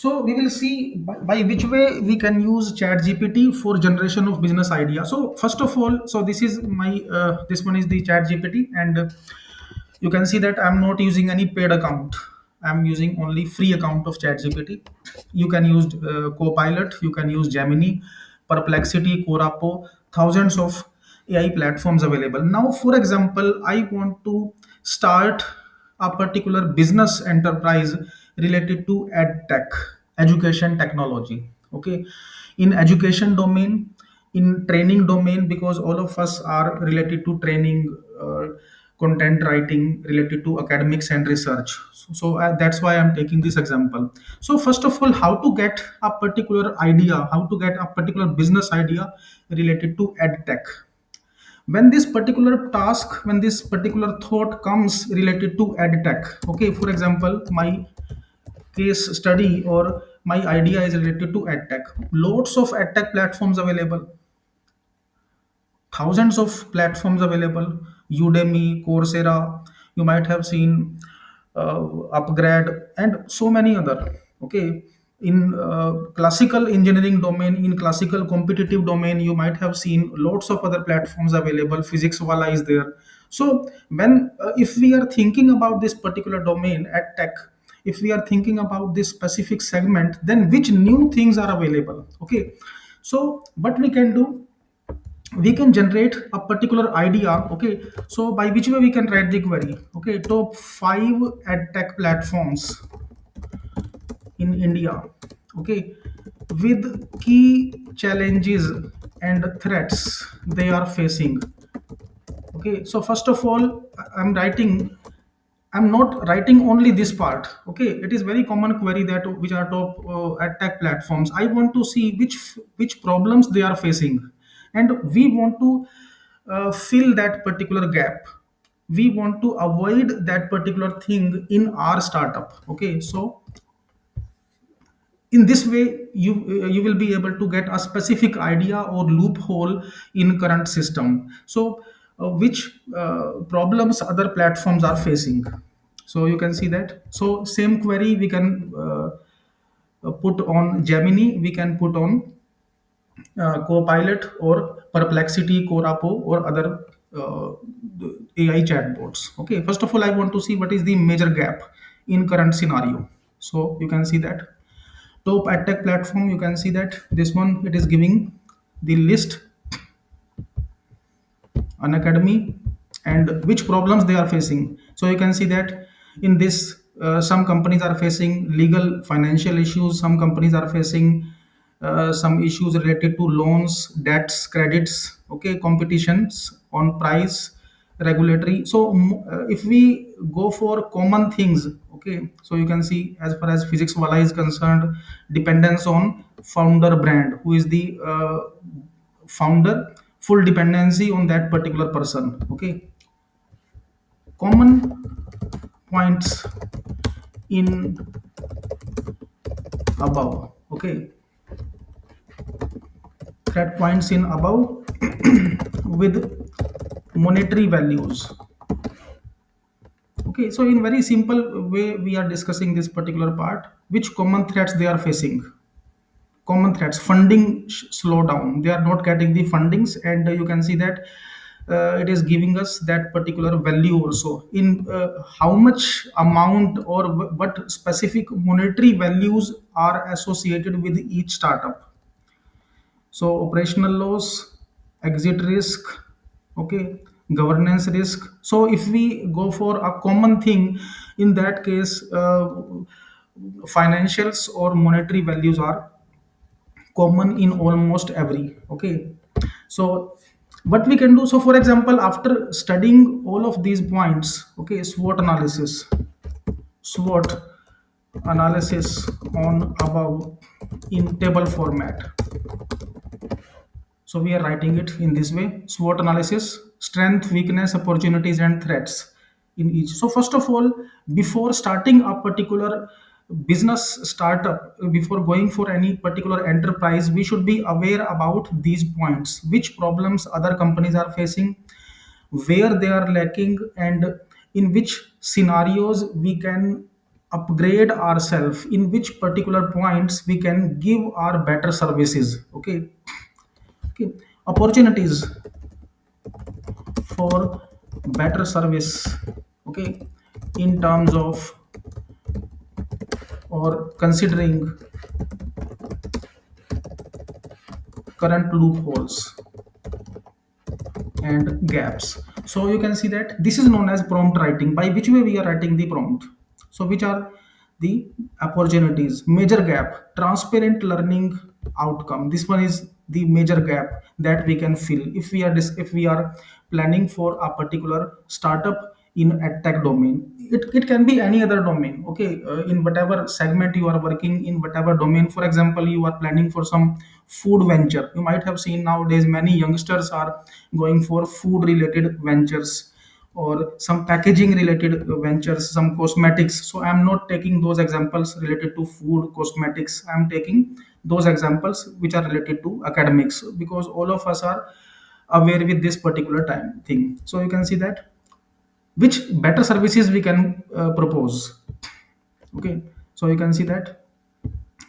So we will see by which way we can use chat gpt for generation of business idea. So first of all, so this is my this one is the chat gpt, and you can see that I'm not using any paid account. I'm using only free account of ChatGPT. You can use Copilot, you can use Gemini, Perplexity, Corapo, thousands of AI platforms available. Now, for example, I want to start a particular business enterprise related to ed tech, education technology. Okay, in education domain, in training domain, because all of us are related to training. Content writing related to academics and research. So that's why I'm taking this example. So first of all, how to get a particular idea, how to get a particular business idea related to ed tech. When this particular task, when this particular thought comes related to ed tech, okay, for example, my case study or my idea is related to ed tech. Lots of ed tech platforms available, thousands of platforms available. Udemy, Coursera, you might have seen, upgrade, and so many other. Okay, in classical engineering domain, in classical competitive domain, you might have seen lots of other platforms available. Physics wala is there. So when if we are thinking about this particular domain at tech, if we are thinking about this specific segment, then which new things are available? Okay, so what we can do, we can generate a particular idea. Okay, so by which way we can write the query? Okay, top 5 ed tech platforms in India. Okay, with key challenges and threats they are facing. Okay, so first of all, I'm writing, I'm not writing only this part. Okay, it is very common query that which are top attack platforms. I want to see which problems they are facing, and we want to fill that particular gap. We want to avoid that particular thing in our startup. Okay, so in this way you will be able to get a specific idea or loophole in current system. So which problems other platforms are facing. So you can see that. So same query we can put on Gemini, we can put on Copilot or Perplexity, Corapo, or other uh, AI chatbots. Okay, first of all, I want to see what is the major gap in current scenario. So you can see that top attack platform. You can see that this one, it is giving the list, an academy, and which problems they are facing. So you can see that in this, some companies are facing legal financial issues, some companies are facing some issues related to loans, debts, credits. Okay, competitions on price, regulatory. So if we go for common things, okay, so you can see as far as physics wala is concerned, dependence on founder brand, who is the founder, full dependency on that particular person. Okay, common points in above. Okay, threat points in above with monetary values. Okay, so in very simple way we are discussing this particular part, which common threats they are facing. Common threats: funding slow down, they are not getting the fundings, and you can see that it is giving us that particular value also in how much amount or what specific monetary values are associated with each startup. So operational loss, exit risk, okay, governance risk. So if we go for a common thing, in that case, financials or monetary values are common in almost every. Okay, so what we can do, so for example, after studying all of these points, okay, SWOT analysis on above in table format. So we are writing it in this way: SWOT analysis, strength, weakness, opportunities, and threats in each. So first of all, before starting a particular business startup, before going for any particular enterprise, we should be aware about these points: which problems other companies are facing, where they are lacking, and in which scenarios we can upgrade ourselves, in which particular points we can give our better services. Okay. Okay. Opportunities for better service. Okay. In terms of, or considering current loopholes and gaps. So you can see that this is known as prompt writing, by which way we are writing the prompt. So which are the opportunities? Major gap, transparent learning outcome. This one is the major gap that we can fill if we are if we are planning for a particular startup in a tech domain. It can be any other domain. Okay. In whatever segment you are working, in whatever domain. For example, you are planning for some food venture. You might have seen nowadays many youngsters are going for food related ventures, or some packaging related ventures, some cosmetics. So I am not taking those examples related to food cosmetics. I am taking those examples which are related to academics, because all of us are aware with this particular time thing. So you can see that which better services we can propose. Okay. So you can see that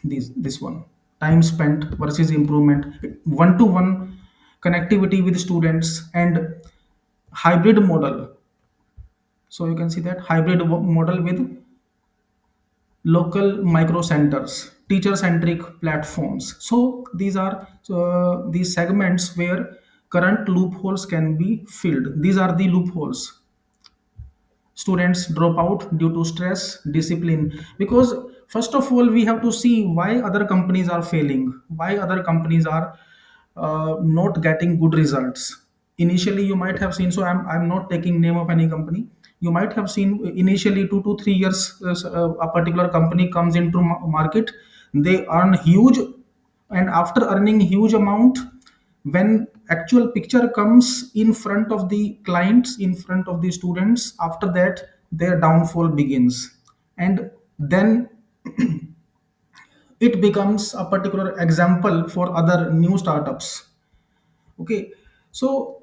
this one, time spent versus improvement, one to one connectivity with students, and hybrid model. So you can see that hybrid model with local micro centers, teacher centric platforms. So these are these segments where current loopholes can be filled. These are the loopholes. Students drop out due to stress, discipline. Because first of all, we have to see why other companies are failing, why other companies are not getting good results. Initially you might have seen, so I'm not taking name of any company. You might have seen initially 2 to 3 years, a particular company comes into market, they earn huge, and after earning huge amount, when actual picture comes in front of the clients, in front of the students, after that their downfall begins. And then it becomes a particular example for other new startups. Okay. So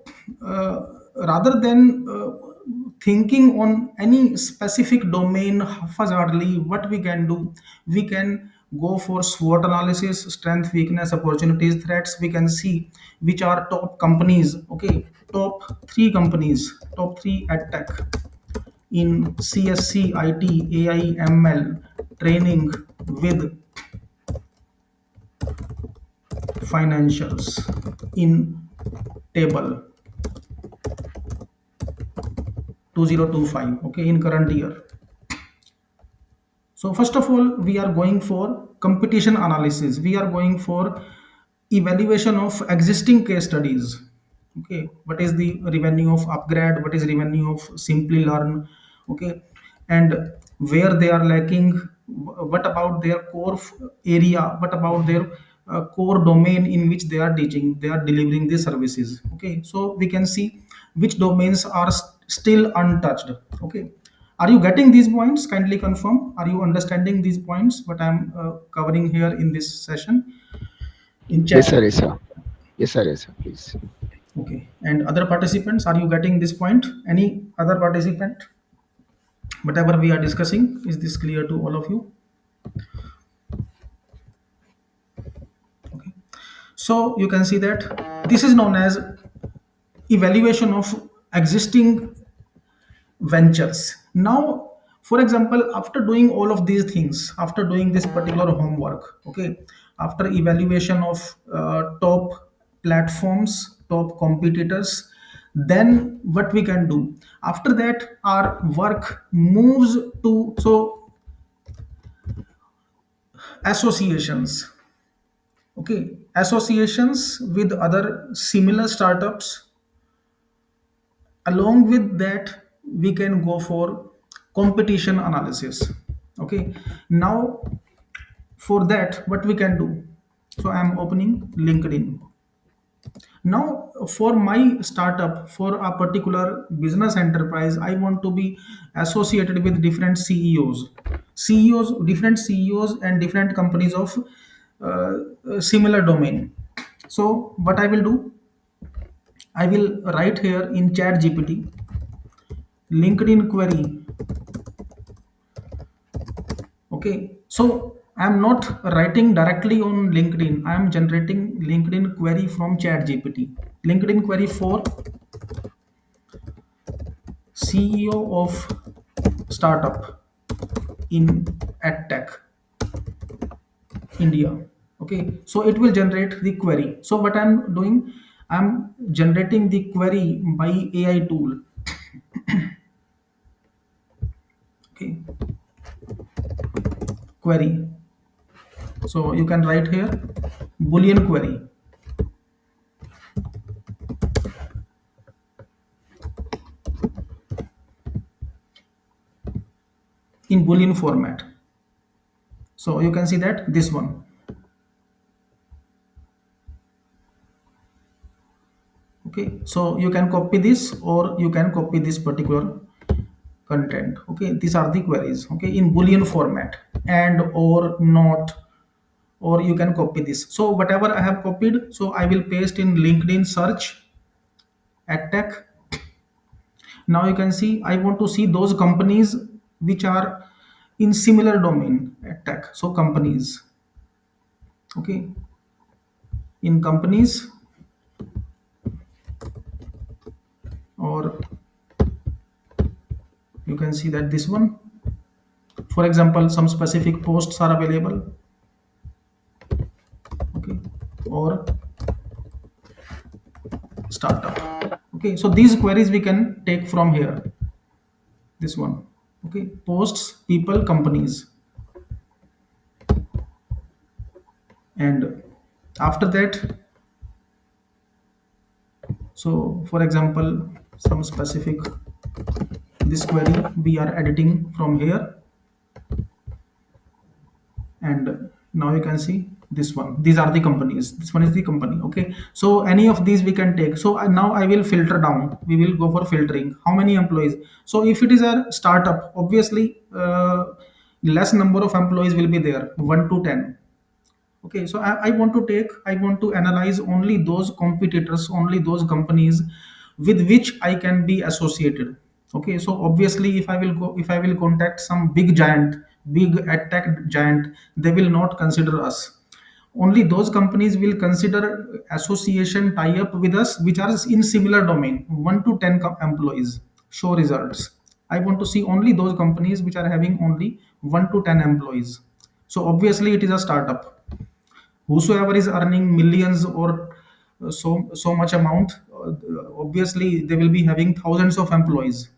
rather than thinking on any specific domain haphazardly, what we can do, we can go for SWOT analysis, strength, weakness, opportunities, threats. We can see which are top companies. Okay. Top three companies, top three at tech in CSC, IT, AI, ML training with financials in table 2025. Okay, in current year. So first of all, we are going for competition analysis. We are going for evaluation of existing case studies. Okay, what is the revenue of upgrade? What is revenue of simply learn? Okay, and where they are lacking. What about their core area? What about their core domain in which they are teaching? They are delivering the services. Okay, so we can see which domains are still untouched. Okay, are you getting these points? Kindly confirm. Are you understanding these points? What I'm covering here in this session in Yes, chat? sir. Yes, sir. Yes, sir. Yes, sir. Please. Okay. And other participants, are you getting this point? Any other participant? Whatever we are discussing, is this clear to all of you? Okay. So you can see that this is known as evaluation of existing ventures. Now, for example, after doing all of these things, after doing this particular homework, okay, after evaluation of top platforms, top competitors, then what we can do after that, our work moves to, so associations. Okay, associations with other similar startups. Along with that, we can go for competition analysis. Okay. Now for that, what we can do, so I'm opening LinkedIn. Now for my startup, for a particular business enterprise, I want to be associated with different CEOs, different CEOs and different companies of similar domain. So what I will do, I will write here in chat GPT, LinkedIn query Okay, so I'm not writing directly on LinkedIn, I am generating LinkedIn query from chat gpt. LinkedIn query for CEO of startup in edtech India. Okay, so it will generate the query. So what I'm doing, I'm generating the query by AI tool. Okay, query. So you can write here boolean query in boolean format. So you can see that this one. Okay, so you can copy this or you can copy this particular content. Okay, these are the queries. Okay, in boolean format, and or not, or you can copy this. So whatever I have copied, so I will paste in LinkedIn search at tech. Now you can see I want to see those companies which are in similar domain at tech. So companies. Okay, in companies, or you can see that this one, for example, some specific posts are available. Okay, or startup. Okay, so these queries we can take from here, this one. Okay, posts, people, companies. And after that, so for example, some specific, this query we are editing from here. And now you can see this one, these are the companies, this one is the company. Okay, so any of these we can take. So now I will filter down, we will go for filtering how many employees. So if it is a startup, obviously less number of employees will be there, 1 to 10. Okay, so I want to take, I want to analyze only those competitors, only those companies with which I can be associated. Okay, so obviously if I will go, if I will contact some big giant, big tech giant, they will not consider us. Only those companies will consider association tie up with us which are in similar domain, 1 to 10 employees. Show results. I want to see only those companies which are having only 1 to 10 employees. So obviously it is a startup. Whosoever is earning millions or so much amount, obviously they will be having thousands of employees.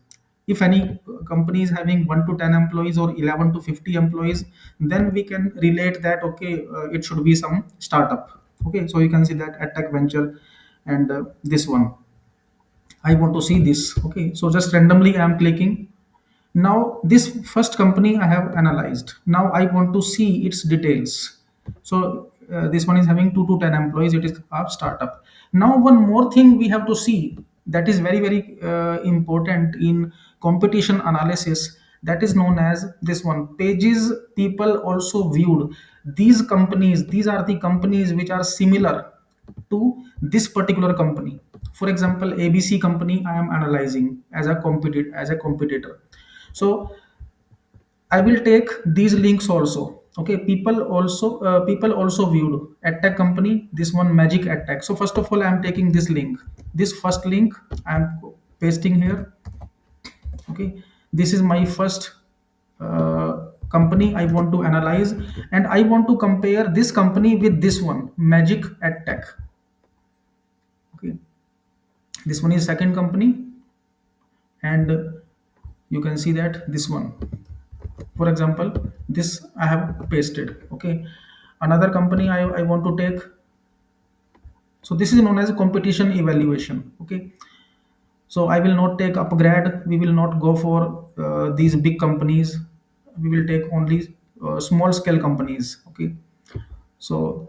If any company is having 1 to 10 employees or 11 to 50 employees, then we can relate that, okay, it should be some startup. Okay, so you can see that at tech venture. And this one, I want to see this. Okay, so just randomly I am clicking. Now this first company I have analyzed, now I want to see its details. So this one is having 2 to 10 employees, it is a startup. Now one more thing we have to see, that is very very important in competition analysis, that is known as this one, pages people also viewed. These companies, these are the companies which are similar to this particular company. For example, ABC company I am analyzing as a competitor. So I will take these links also. Okay, people also viewed attack company, this one magic attack. So first of all I am taking this link, this first link I am pasting here. Okay, this is my first company I want to analyze, and I want to compare this company with this one, magic attack. Okay, this one is second company. And you can see that this one, for example, this I have pasted. Okay, another company I want to take. So this is known as competition evaluation. Okay, so I will not take upgrade, we will not go for these big companies, we will take only small scale companies. Okay, so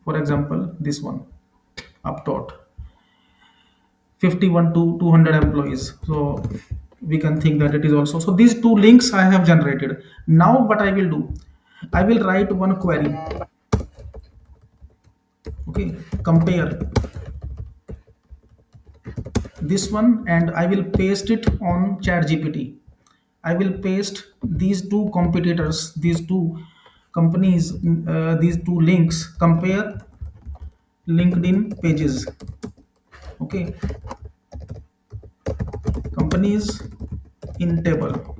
for example this one, uptot, 51 to 200 employees. So we can think that it is also. So these two links I have generated. Now what I will do, I will write one query. Okay, compare this one, and I will paste it on chat gpt. I will paste these two competitors, these two companies, these two links, compare LinkedIn pages. Okay, companies in table.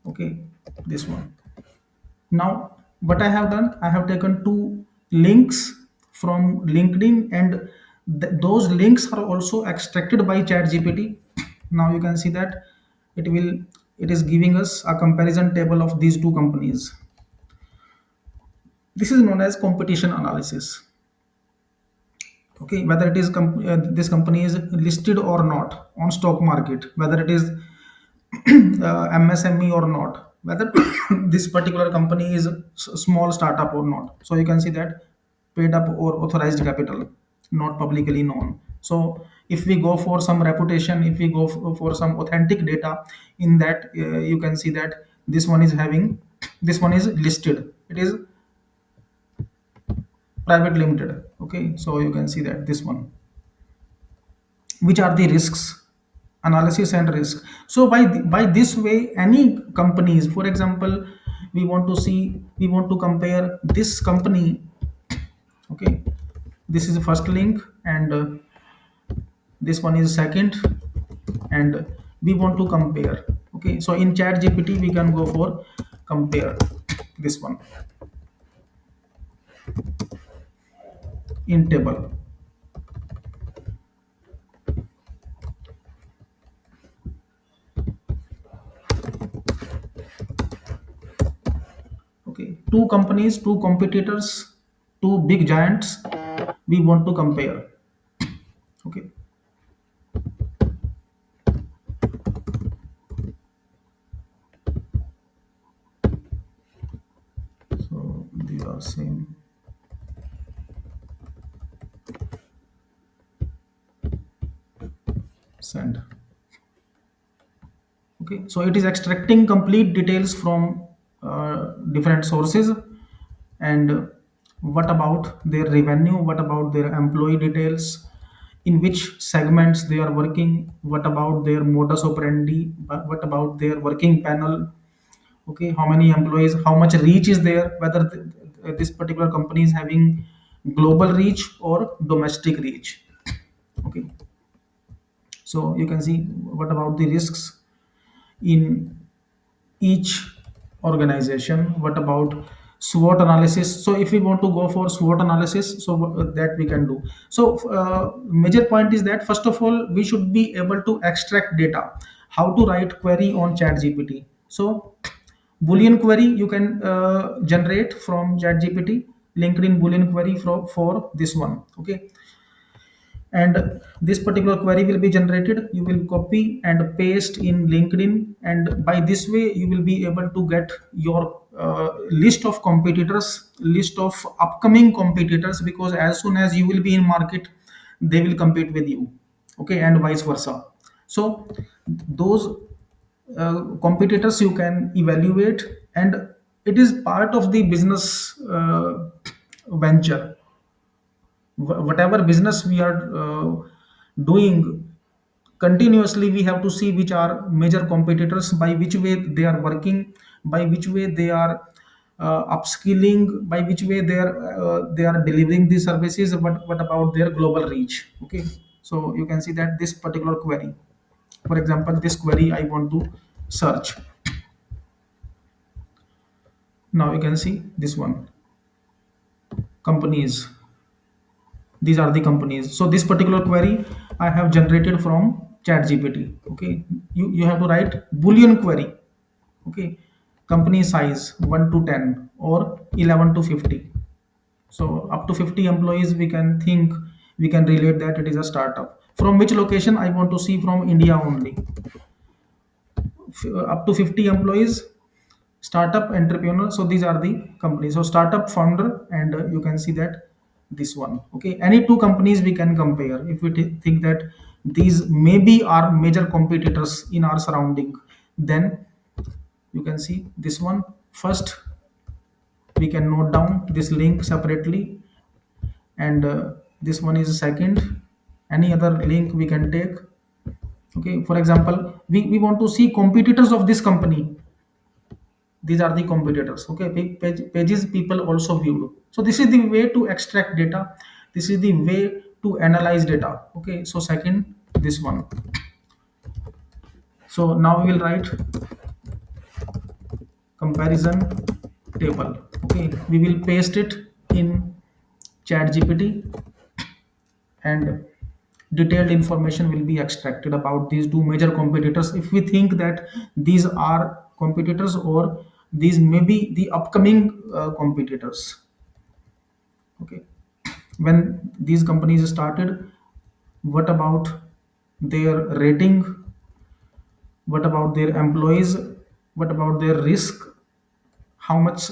Okay, this one. Now, what I have done, I have taken two links from LinkedIn, and those links are also extracted by ChatGPT. Now you can see that it will it is giving us a comparison table of these two companies. This is known as competition analysis. Okay, whether it is this company is listed or not on stock market, whether it is MSME or not, whether this particular company is small startup or not. So you can see that paid up or authorized capital, not publicly known. So if we go for some reputation, if we go for some authentic data, in that you can see that this one is having, this one is listed. It is private limited. Okay, so you can see that this one, which are the risks, analysis and risk. So by this way, any companies, for example, we want to compare this company. Okay, this is the first link, and this one is second, and we want to compare. Okay, so in chat gpt we can go for compare this one in table. Okay, two companies, two competitors, two big giants we want to compare. Okay, so these are same. Send. Okay, so it is extracting complete details from different sources. And what about their revenue, what about their employee details, in which segments they are working, what about their modus operandi, what about their working panel. Okay, how many employees, how much reach is there, whether this particular company is having global reach or domestic reach. Okay, so you can see what about the risks in each organization, what about SWOT analysis. So if we want to go for SWOT analysis, so that we can do. So major point is that first of all we should be able to extract data, how to write query on chat gpt. So boolean query you can generate from chat gpt, linkedin boolean query for this one. Okay, and this particular query will be generated, you will copy and paste in linkedin, and by this way you will be able to get your list of competitors, list of upcoming competitors, because as soon as you will be in market they will compete with you. Okay, and vice versa. So those competitors you can evaluate, and it is part of the business venture. Whatever business we are doing, continuously we have to see which are major competitors, by which way they are working, by which way they are upskilling, by which way they are delivering these services, what about their global reach. Okay, so you can see that this particular query, for example this query I want to search. Now you can see this one, companies. These are the companies. So this particular query I have generated from chat gpt. Okay, you have to write boolean query. Okay, company size 1 to 10 or 11 to 50. So up to 50 employees we can think, we can relate that it is a startup. From which location I want to see, from india only. Up to 50 employees, startup entrepreneur. So these are the companies. So startup founder, and you can see that this one. Okay, any two companies we can compare if we think that these maybe are major competitors in our surrounding. Then you can see this one first, we can note down this link separately, and this one is second. Any other link we can take. Okay, for example, we want to see competitors of this company. These are the competitors. Okay, pages people also viewed. So this is the way to extract data. This is the way to analyze data. Okay, so second, this one. So now we will write comparison table. Okay, we will paste it in chat gpt, and detailed information will be extracted about these two major competitors if we think that these are competitors, or these may be the upcoming competitors. Okay, when these companies started, what about their rating, what about their employees, what about their risk, how much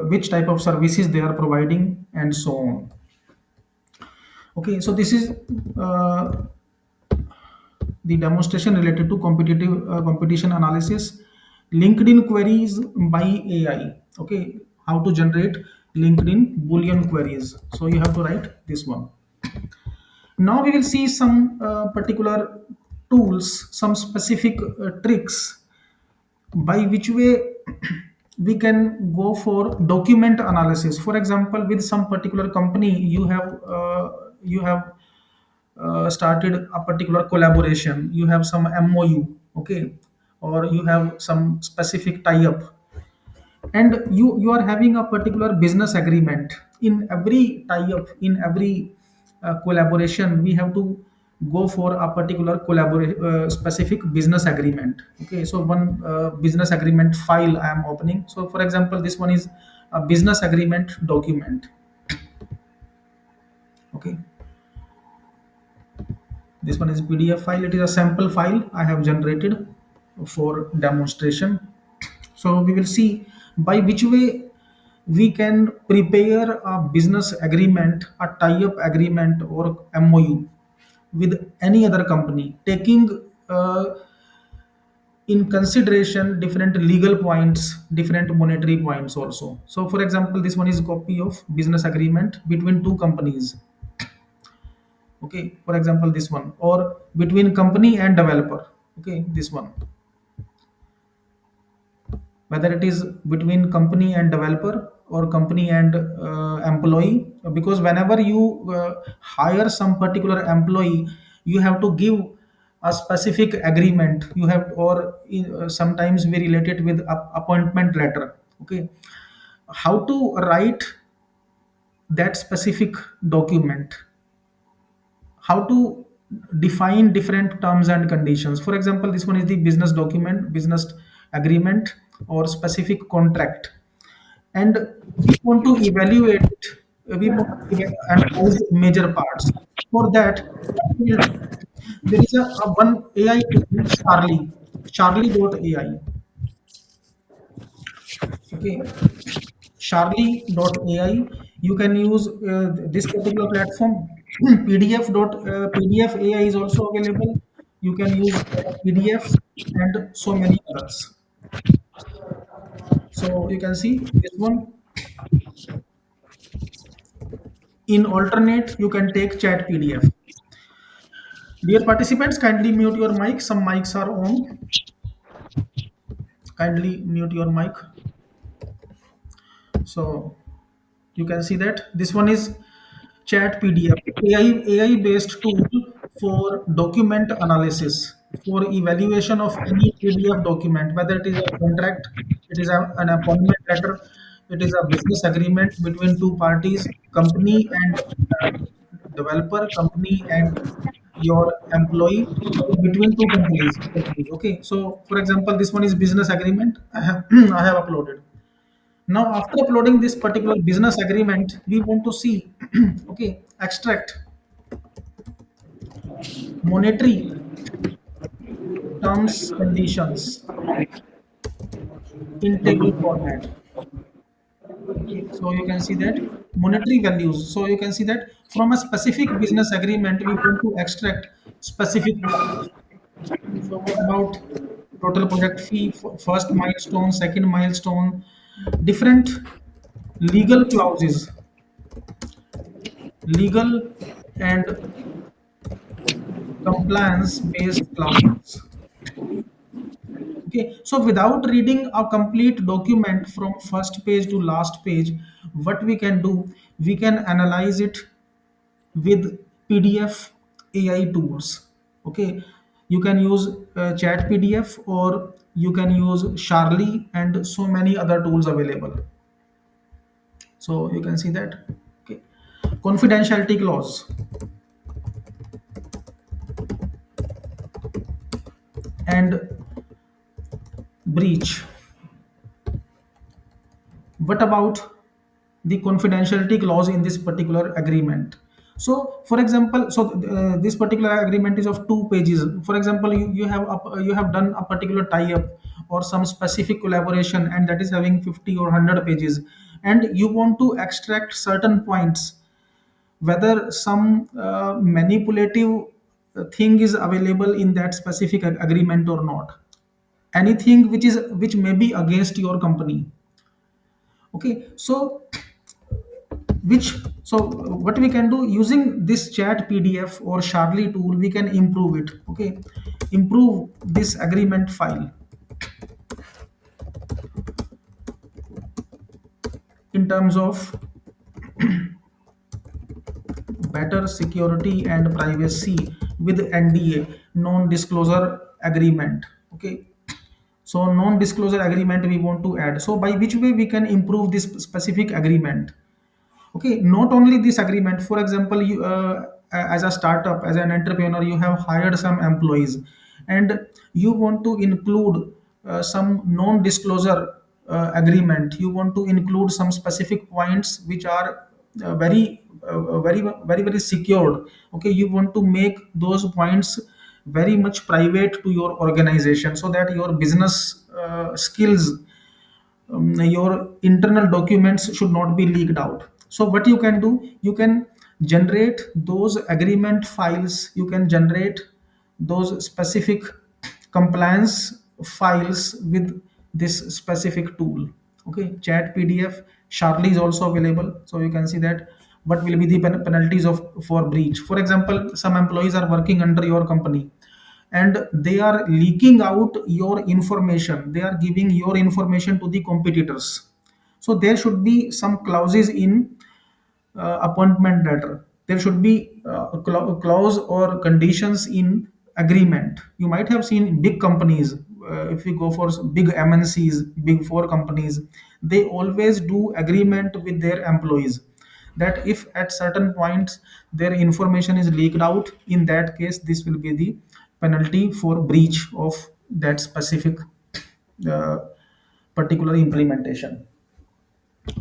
which type of services they are providing, and so on. Okay, so this is uh, the demonstration related to competition analysis. LinkedIn queries by AI. Okay, how to generate LinkedIn Boolean queries. So you have to write this one. Now we will see some particular tools, some specific tricks by which way we can go for document analysis. For example, with some particular company, you have started a particular collaboration, you have some MOU, okay, or you have some specific tie up, and you are having a particular business agreement. In every tie up, in every collaboration, we have to go for a particular specific business agreement. Okay, so one business agreement file I am opening. So for example, this one is a business agreement document. Okay, this one is PDF file. It is a sample file I have generated for demonstration. So we will see by which way we can prepare a business agreement, a tie-up agreement, or MOU with any other company, taking in consideration different legal points, different monetary points also. So, for example, this one is a copy of business agreement between two companies. Okay, for example, this one, or between company and developer. Okay, this one, whether it is between company and developer or company and employee, because whenever you hire some particular employee, you have to give a specific agreement. You have, or sometimes we relate it with appointment letter. Okay, how to write that specific document, how to define different terms and conditions. For example, this one is the business document, business agreement, or specific contract, and we want to evaluate, we want to analyze major parts. For that, what we will do, there is a one AI tool, Charlie.ai. Okay, Charlie.ai. You can use this particular platform. PDF AI is also available. You can use PDF and so many others. So you can see this one. In alternate, you can take chat PDF. Dear participants, kindly mute your mic. Some mics are on. Kindly mute your mic. So you can see that this one is chat PDF, AI based tool for document analysis, for evaluation of any PDF document, whether it is a contract, it is an appointment letter, it is a business agreement between two parties, company and developer, company and your employee, or between two companies. Okay, so for example, this one is business agreement. I have I have uploaded. Now, after uploading this particular business agreement, we want to see, okay, extract monetary terms, conditions in table format. Okay, so you can see that monetary values. So you can see that from a specific business agreement, we want to extract specific values. So what about total project fee, first milestone, second milestone, different legal clauses, legal and compliance based clauses. Okay, so without reading a complete document from first page to last page, what we can do, we can analyze it with PDF AI tools. Okay, you can use Chat PDF, or you can use Charlie and so many other tools available. So you can see that. Okay, confidentiality clause and breach. What about the confidentiality clause in this particular agreement? So for example, this particular agreement is of 2 pages. For example, you have done a particular tie up or some specific collaboration, and that is having 50 or 100 pages, and you want to extract certain points, whether some manipulative thing is available in that specific agreement or not, anything which may be against your company. Okay, which so what we can do using this Chat PDF or Charlie tool, we can improve it. Okay, improve this agreement file in terms of better security and privacy with NDA, non-disclosure agreement. Okay, so non-disclosure agreement we want to add. So by which way we can improve this specific agreement? Okay, not only this agreement. For example, you as a startup, as an entrepreneur, you have hired some employees, and you want to include some non-disclosure agreement. You want to include some specific points which are very secured. Okay, you want to make those points very much private to your organization, so that your business skills, your internal documents should not be leaked out. So what you can do, you can generate those agreement files, you can generate those specific compliance files with this specific tool. Okay, Chat PDF, Charlie is also available. So you can see that what will be the penalties of for breach. For example, some employees are working under your company, and they are leaking out your information, they are giving your information to the competitors. So there should be some clauses in appointment letter. There should be a clause or conditions in agreement. You might have seen big companies, if you go for big MNCs, big four companies, they always do agreement with their employees that if at certain points their information is leaked out, in that case this will be the penalty for breach of that specific uh, particular implementation.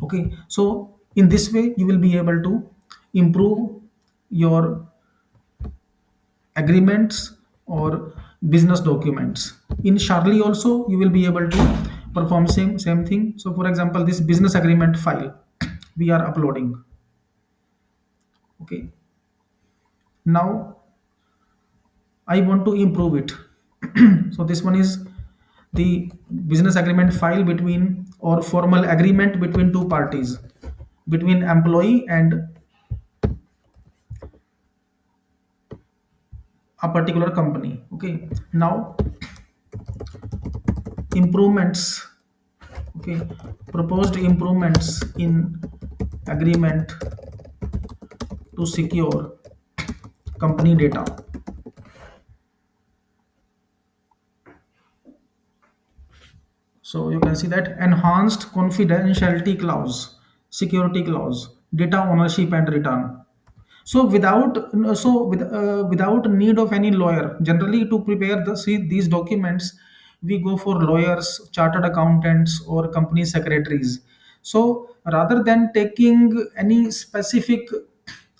Okay, so in this way you will be able to improve your agreements or business documents. In Charlie also you will be able to perform same thing. So for example, this business agreement file we are uploading. Okay, now I want to improve it. So this one is the business agreement file between, or formal agreement between two parties, between employee and a particular company. Okay, now improvements. Okay, proposed improvements in agreement to secure company data. So you can see that enhanced confidentiality clause, security clause, data ownership and return. So without need of any lawyer, generally to prepare these documents, we go for lawyers, chartered accountants, or company secretaries. So rather than taking any specific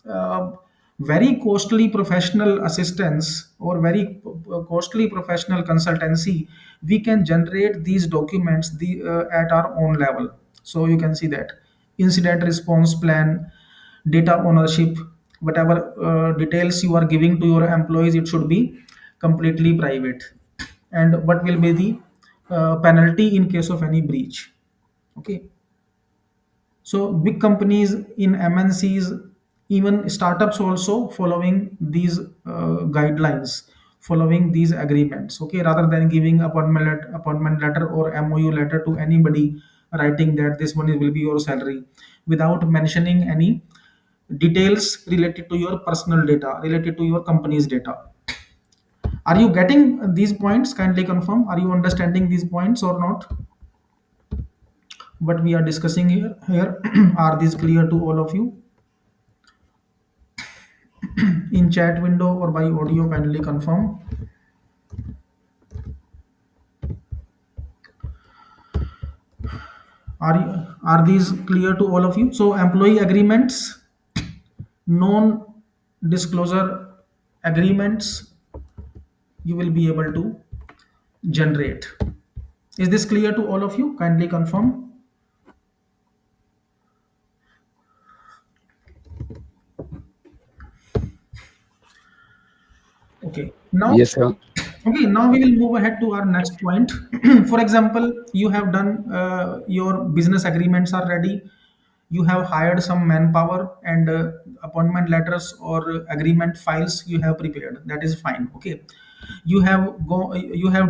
uh, very costly professional assistance or very costly professional consultancy, we can generate these documents at our own level. So you can see that incident response plan, data ownership, whatever details you are giving to your employees, it should be completely private. And what will be the penalty in case of any breach? Okay, so big companies in MNCs Even startups also following these guidelines, following these agreements, okay, rather than giving appointment letter or MOU letter to anybody, writing that this money will be your salary without mentioning any details related to your personal data, related to your company's data. Are you getting these points? Kindly confirm. Are you understanding these points or not? What we are discussing here are these clear to all of you? In chat window or by audio, kindly confirm. Are these clear to all of you? So employee agreements, non disclosure agreements, you will be able to generate. Is this clear to all of you? Kindly confirm. Okay. Now, Yes, sir. okay. Now we will move ahead to our next point. For example, you have done your business agreements are ready. You have hired some manpower and appointment letters or agreement files you have prepared. That is fine. Okay. You have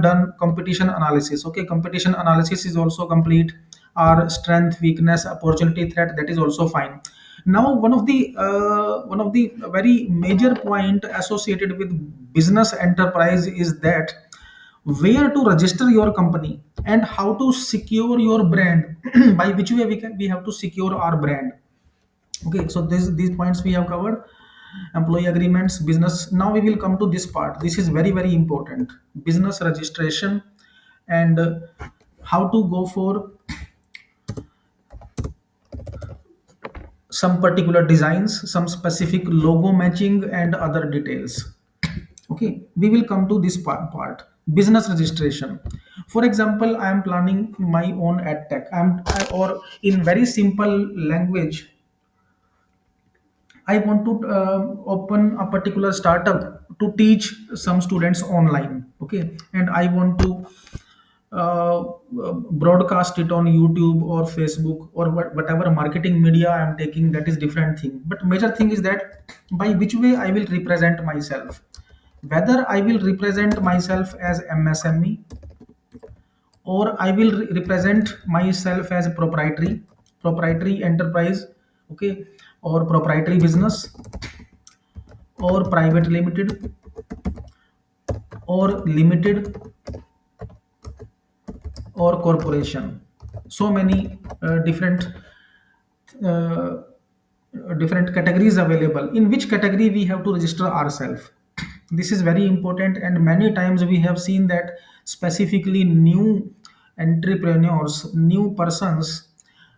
done competition analysis. Okay. Competition analysis is also complete. Our strength, weakness, opportunity, threat. That is also fine. Now, one of the very major point associated with business enterprise is that where to register your company and how to secure your brand by which way we have to secure our brand. Okay, so these points we have covered: employee agreements, business. Now we will come to this part. This is very very important: business registration and how to go for some particular designs, some specific logo matching, and other details. Okay, we will come to this part: business registration. For example, I am planning my own ad tech. Or in very simple language, I want to open a particular startup to teach some students online. Okay, and I want to broadcast it on YouTube or Facebook or whatever marketing media I am taking. That is different thing. But major thing is that by which way I will represent myself. Whether I will represent myself as MSME or I will represent myself as proprietary enterprise, okay, or proprietary business or private limited or limited or corporation. So many uh, different categories available. In which category we have to register ourselves? This is very important, and many times we have seen that specifically new entrepreneurs, new persons,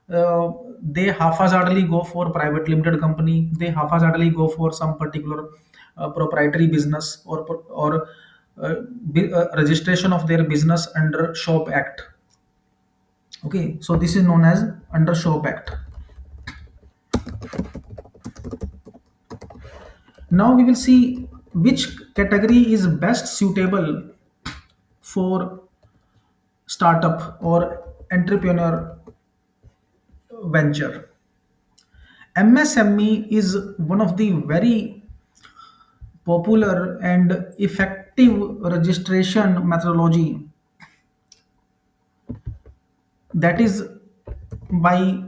uh, they haphazardly go for private limited company. They haphazardly go for some particular proprietary business or registration of their business under shop act. Okay, so this is known as under shop act. Now we will see which category is best suitable for startup or entrepreneur venture. MSME is one of the very popular and effective registration methodology that is by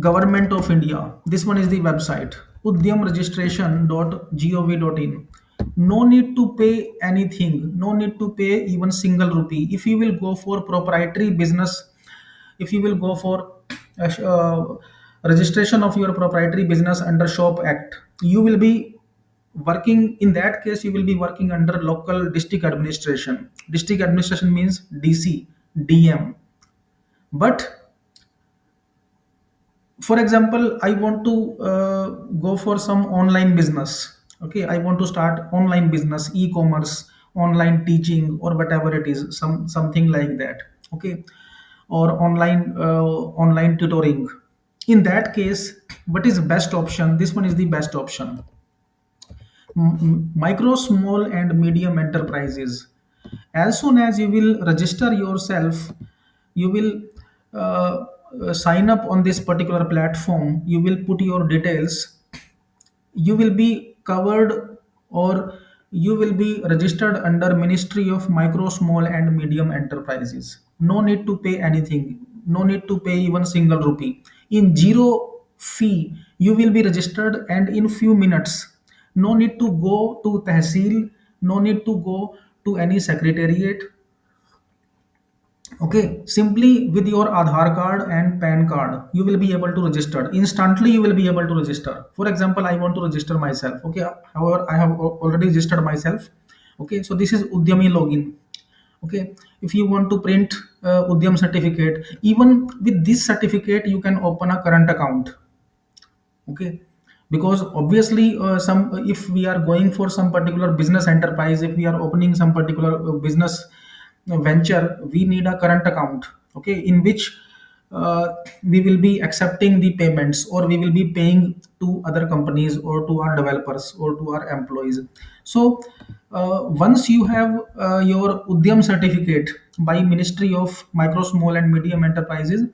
government of India. This one is the website udyamregistration.gov.in. No need to pay anything, no need to pay even single rupee. If you will go for proprietary business, if you will go for registration of your proprietary business under shop act, you will be working. In that case, you will be working under local district administration. District administration means DC, DM. But for example, I want to go for some online business. Okay, I want to start online business, e-commerce, online teaching, or whatever it is, something like that. Okay, or online tutoring. In that case, what is best option? This one is the best option: micro, small, and medium enterprises. As soon as you will register yourself, you will sign up on this particular platform. You will put your details, you will be covered, or you will be registered under Ministry of Micro, Small and Medium Enterprises. No need to pay anything, no need to pay even single rupee. In zero fee you will be registered, and in few minutes, no need to go to tehsil, no need to go to any secretariat. Okay, simply with your Aadhaar card and PAN card, you will be able to register. Instantly, you will be able to register. For example, I want to register myself. Okay, however, I have already registered myself. Okay, so this is Udyami login. Okay, if you want to print Udyam certificate, even with this certificate, you can open a current account. Okay, because obviously some if we are going for some particular business enterprise, if we are opening some particular business venture, we need a current account, okay, in which we will be accepting the payments, or we will be paying to other companies or to our developers or to our employees. So once you have your Udyam certificate by Ministry of Micro, Small and Medium Enterprises,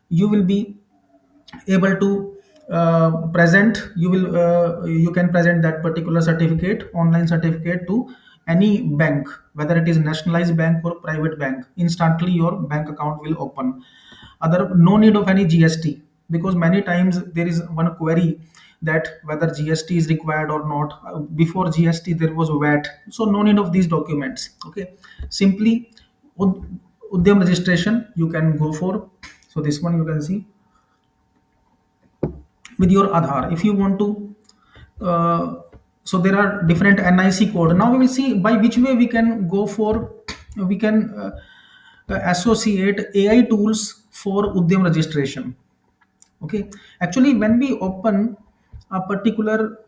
you will be able to present you will you can present that particular certificate, online certificate, to any bank, whether it is nationalized bank or private bank. Instantly your bank account will open. Other, no need of any GST, because many times there is one query that whether GST is required or not. Before GST there was VAT, so no need of these documents. Okay, simply Ud- Udyam registration you can go for. So this one you can see with your Aadhaar. If you want to, so there are different NIC code. Now we will see by which way we can go for, we can associate AI tools for Udyam registration. Okay, actually, when we open a particular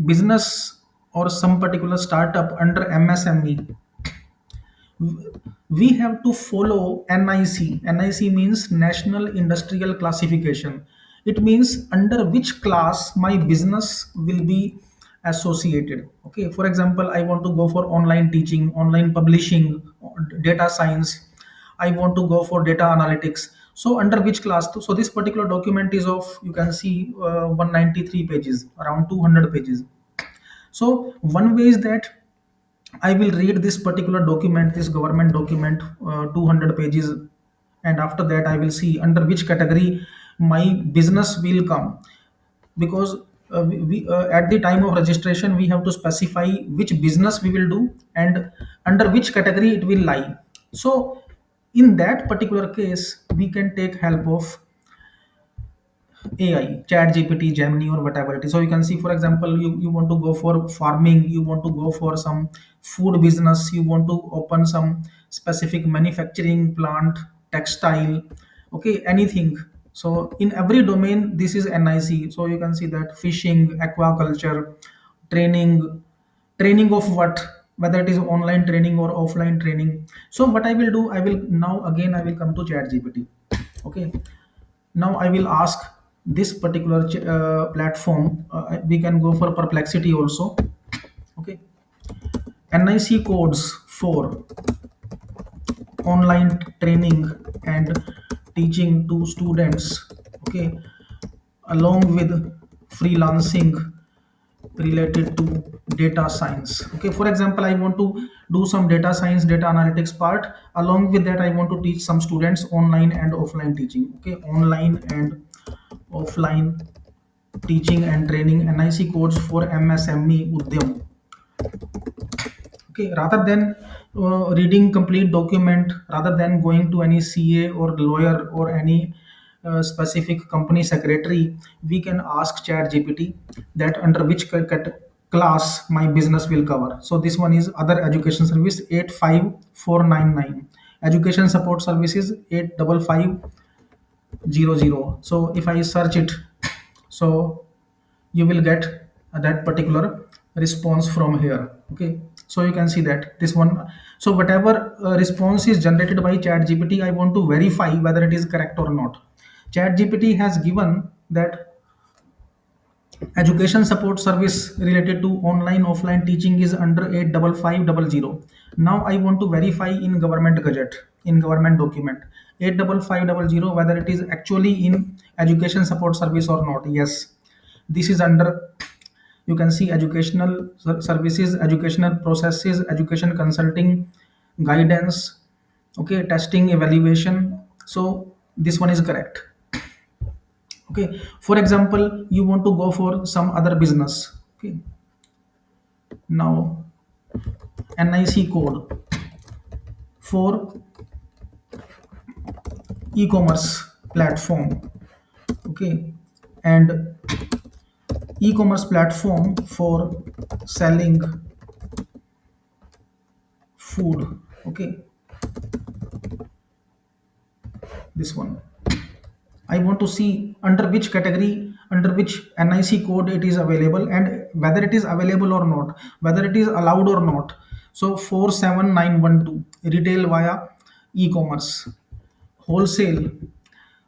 business or some particular startup under MSME, we have to follow NIC. NIC means National Industrial Classification. It means under which class my business will be associated. Okay, for example, I want to go for online teaching, online publishing, data science. I want to go for data analytics. So under which class? So this particular document is of, you can see, 193 pages, around 200 pages. So one way is that I will read this particular document, this government document, 200 pages, and after that, I will see under which category my business will come. Because at the time of registration, we have to specify which business we will do and under which category it will lie. So, in that particular case, we can take help of AI, Chat GPT, Gemini, or whatever it is. So you can see, for example, you want to go for farming, you want to go for some food business, you want to open some specific manufacturing plant, textile, okay, anything. So in every domain, this is NIC. So you can see that fishing, aquaculture, training, training of what, whether it is online training or offline training. So what I will do, I will now again I will come to Chat GPT. Okay, now I will ask this particular platform. We can go for Perplexity also. Okay, NIC codes for online training and teaching to students. Okay, along with freelancing related to data science. Okay, for example, I want to do some data science, data analytics part. Along with that, I want to teach some students online and offline teaching. Okay, online and offline teaching and training, NIC codes for MSME Udyam. Okay, rather than reading complete document, rather than going to any CA or lawyer or any specific company secretary, we can ask Chat GPT that under which class my business will cover. So this one is other education service 85499, education support services 85500. So if I search it, so you will get that particular response from here. Okay, so you can see that this one. So whatever response is generated by Chat GPT, I want to verify whether it is correct or not. Chat GPT has given that education support service related to online offline teaching is under 85500. Now I want to verify in government gadget, in government document, 85500, whether it is actually in education support service or not. Yes, this is under You can see educational services, educational processes, education consulting, guidance, okay, testing, evaluation. So this one is correct. Okay, for example, you want to go for some other business. Okay, now NIC code for e-commerce platform. Okay, and e-commerce platform for selling food. Okay, this one I want to see under which category, under which NIC code it is available, and whether it is available or not, whether it is allowed or not. So 47912 retail via e-commerce, wholesale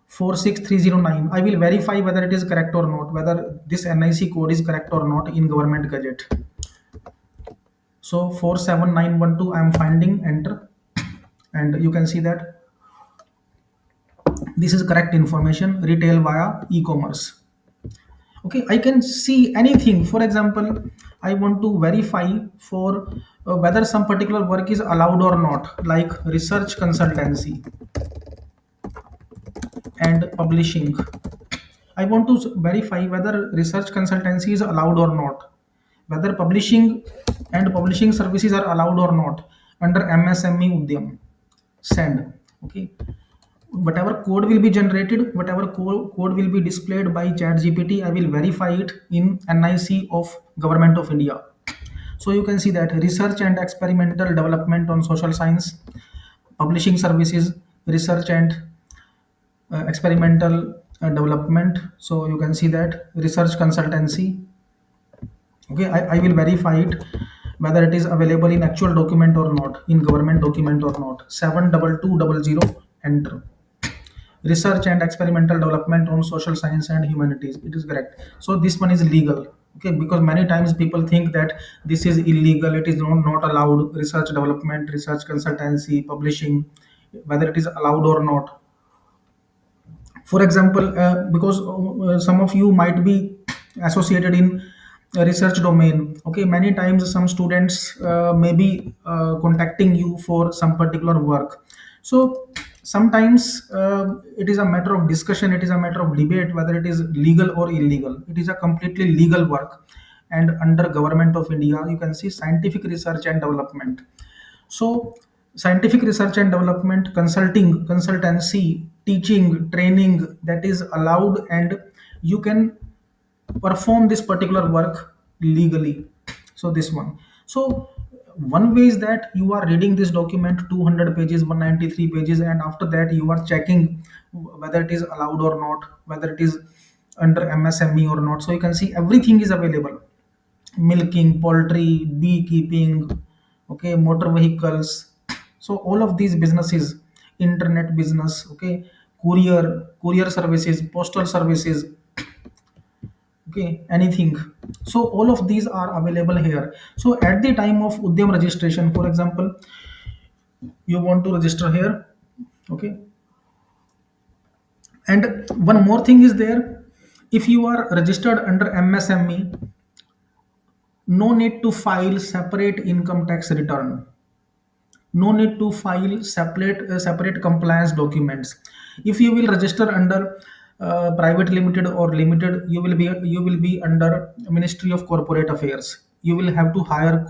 46309. I will verify whether it is correct or not, whether this NIC code is correct or not in government gadget. So 47912 I am finding, enter, and you can see that this is correct information, retail via e-commerce. Okay, I can see anything. For example, I want to verify for whether some particular work is allowed or not, like research consultancy and publishing. I want to verify whether research consultancy is allowed or not, whether publishing and publishing services are allowed or not under MSME Udyam. Send. Okay, whatever code will be generated, whatever code will be displayed by chat gpt, I will verify it in NIC of government of India. So you can see that research and experimental development on social science, publishing services, research and experimental development. So you can see that research consultancy. Okay, I will verify it whether it is available in actual document or not, in government document or not. 72200, enter. Research and experimental development on social science and humanities, it is correct. So this one is legal. Okay, because many times people think that this is illegal, it is not allowed. Research development, research consultancy, publishing, whether it is allowed or not. For example, because some of you might be associated in a research domain. Okay, many times some students may be contacting you for some particular work. So sometimes it is a matter of discussion, it is a matter of debate whether it is legal or illegal. It is a completely legal work, and under government of India you can see scientific research and development. So, scientific research and development, consulting, consultancy, teaching, training, that is allowed, and you can perform this particular work legally. So, this one. So, one way is that you are reading this document 200 pages, 193 pages, and after that you are checking whether it is allowed or not, whether it is under MSME or not. So, you can see everything is available: milking, poultry, beekeeping, okay, motor vehicles. So all of these businesses, internet business, okay, courier services, postal services, okay, anything. So all of these are available here. So at the time of Udyam registration, for example, you want to register here, okay, and one more thing is there. If you are registered under MSME, no need to file separate income tax return, no need to file separate compliance documents. If you will register under private limited or limited, you will be under Ministry of Corporate Affairs. You will have to hire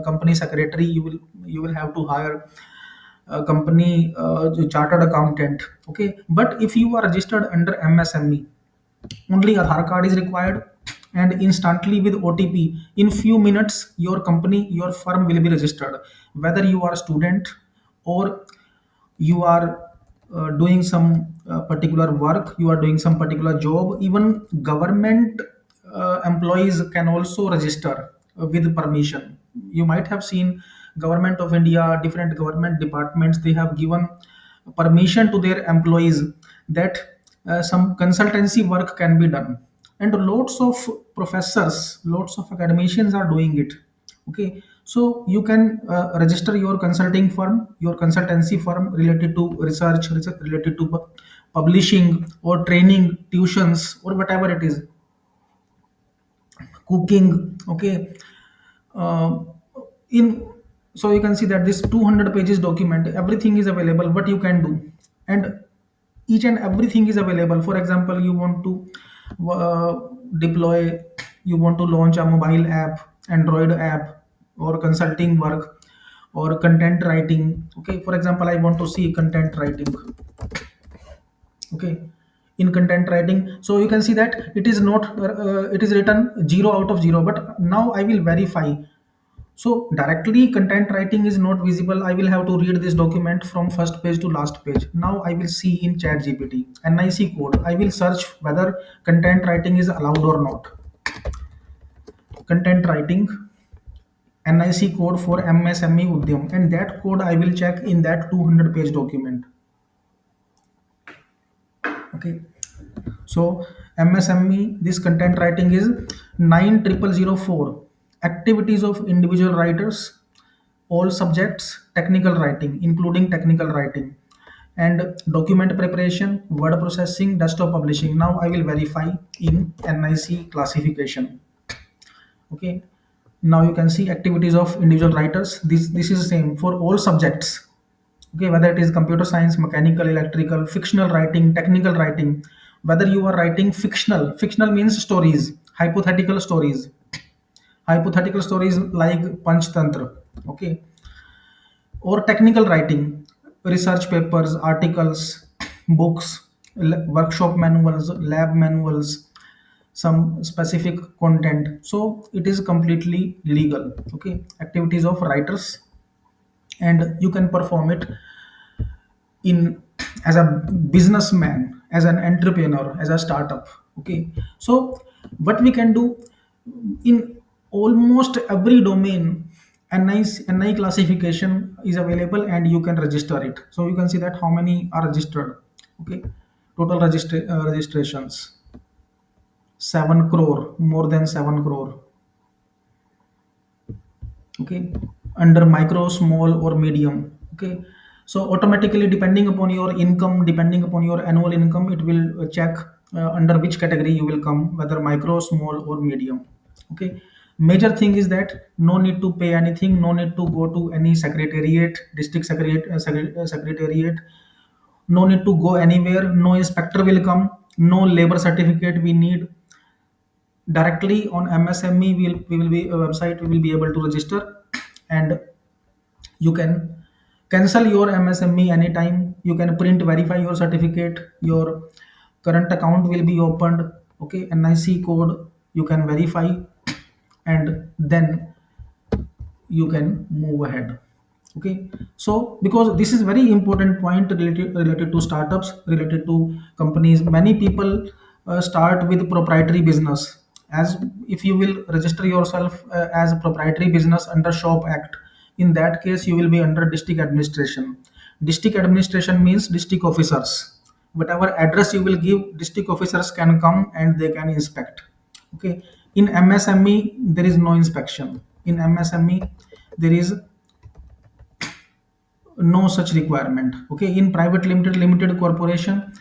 company secretary, you will have to hire a company chartered accountant. Okay, but if you are registered under MSME, only Aadhaar card is required, and instantly with OTP, in few minutes, your company, your firm will be registered. Whether you are a student or you are doing some particular work, you are doing some particular job, even government employees can also register with permission. You might have seen government of India, different government departments, they have given permission to their employees that some consultancy work can be done, and lots of professors, lots of academicians are doing it. Okay, so you can register your consulting firm, your consultancy firm related to research, related to publishing or training, tuitions or whatever it is, cooking. Okay. uh, in So you can see that this 200 pages document, everything is available what you can do, and each and everything is available. For example, you want to uh, deploy, you want to launch a mobile app, Android app, or consulting work, or content writing. Okay, for example, I want to see content writing. Okay, in content writing, so you can see that it is not it is written 0 out of 0, but now I will verify. So directly content writing is not visible. I will have to read this document from first page to last page. Now I will see in chat gpt nic code. I will search whether content writing is allowed or not. Content writing nic code for msme udyam, and that code I will check in that 200 page document. Okay, so MSME, this content writing is 90004. Activities of individual writers, all subjects, technical writing, including technical writing, and document preparation, word processing, desktop publishing. Now I will verify in NIC classification. Okay. Now you can see activities of individual writers. This is the same for all subjects. Okay, whether it is computer science, mechanical, electrical, fictional writing, technical writing, whether you are writing fictional means stories, hypothetical stories like Panchtantra. Okay, or technical writing, research papers, articles, books, workshop manuals, lab manuals, some specific content. So it is completely legal. Okay, activities of writers, and you can perform it in as a businessman, as an entrepreneur, as a startup. Okay, so what we can do in almost every domain, NI classification is available, and you can register it. So you can see that how many are registered. Okay, total registrations 7 crore, more than 7 crore. Okay, under micro, small, or medium. Okay, so automatically, depending upon your income, depending upon your annual income, it will check under which category you will come, whether micro, small, or medium. Okay, major thing is that no need to pay anything, no need to go to any secretariat, district secretariat, no need to go anywhere, no inspector will come, no labor certificate we need. Directly on MSME, we will be a website, we will be able to register, and you can cancel your MSME anytime. You can print verify your certificate. Your current account will be opened. Okay, NIC code you can verify, and then you can move ahead. Okay, so because this is very important point related to startups, related to companies. Many people start with proprietary business. As if you will register yourself as a proprietary business under shop act, in that case you will be under district administration. District administration means district officers. Whatever address you will give, district officers can come and they can inspect. Okay, in MSME there is no inspection. In MSME there is no such requirement. Okay, in private limited corporation,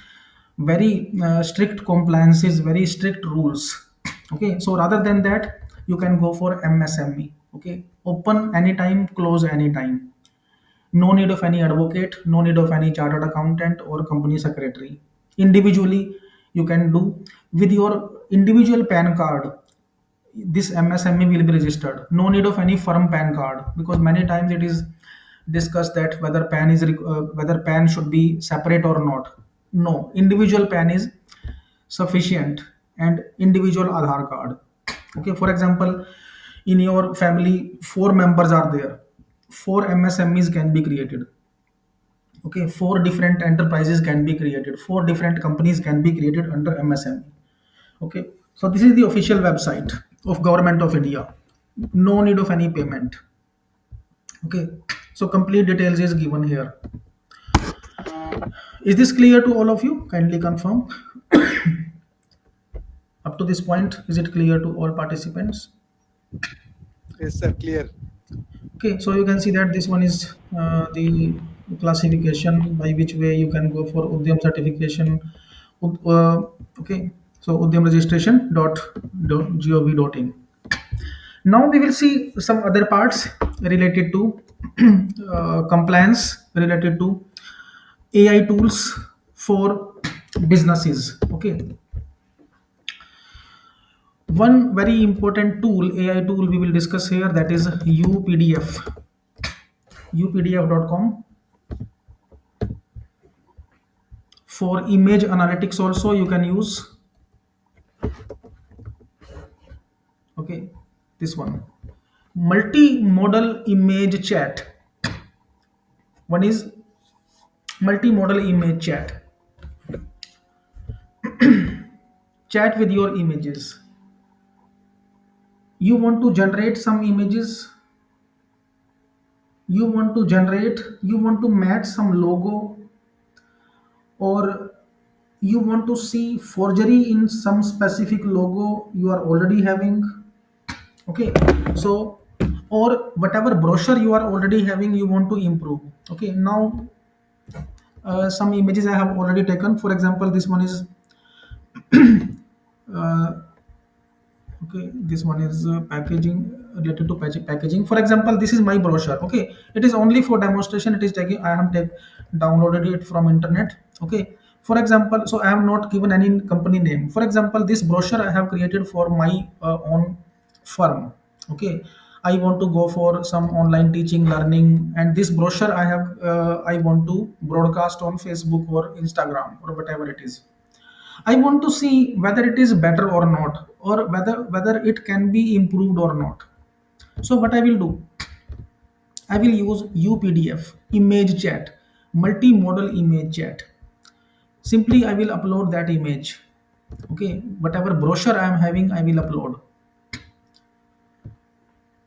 very strict compliances, very strict rules. Okay, so rather than that, you can go for MSME. Okay, open anytime, close anytime. No need of any advocate, no need of any chartered accountant or company secretary. Individually you can do with your individual PAN card. This MSME will be registered. No need of any firm PAN card, because many times it is discussed that whether whether PAN should be separate or not. No, individual PAN is sufficient, and individual Aadhaar card. Okay, for example, in your family, four members are there. Four MSMEs can be created. Okay, four different enterprises can be created. Four different companies can be created under MSME. Okay, so this is the official website of Government of India. No need of any payment. Okay, so complete details is given here. Is this clear to all of you? Kindly confirm. Up to this point, is it clear to all participants? Yes, sir, clear. Okay, so you can see that this one is the classification by which way you can go for Udyam certification. Okay, so Udyam registration dot gov dot in. Now we will see some other parts related to compliance, related to AI tools for businesses. Okay, one very important tool, AI tool we will discuss here, that is UPDF, updf.com. For image analytics also you can use. Okay, this one, multimodal image chat. One is multimodal image chat, chat with your images. You want to generate some images, you want to match some logo, or you want to see forgery in some specific logo you are already having. Okay, so, or whatever brochure you are already having, you want to improve. Okay, now some images I have already taken. For example, this one is okay, this one is packaging, related to packaging. For example, this is my brochure. Okay, it is only for demonstration, it is taking, I have downloaded it from internet. Okay, for example, so I have not given any company name. For example, this brochure I have created for my own firm. Okay, I want to go for some online teaching learning, and this brochure I want to broadcast on Facebook or Instagram or whatever it is. I want to see whether it is better or not, or whether it can be improved or not. So what I will do, I will use UPDF, image chat, multimodal image chat. Simply I will upload that image. Okay, whatever brochure I am having, I will upload,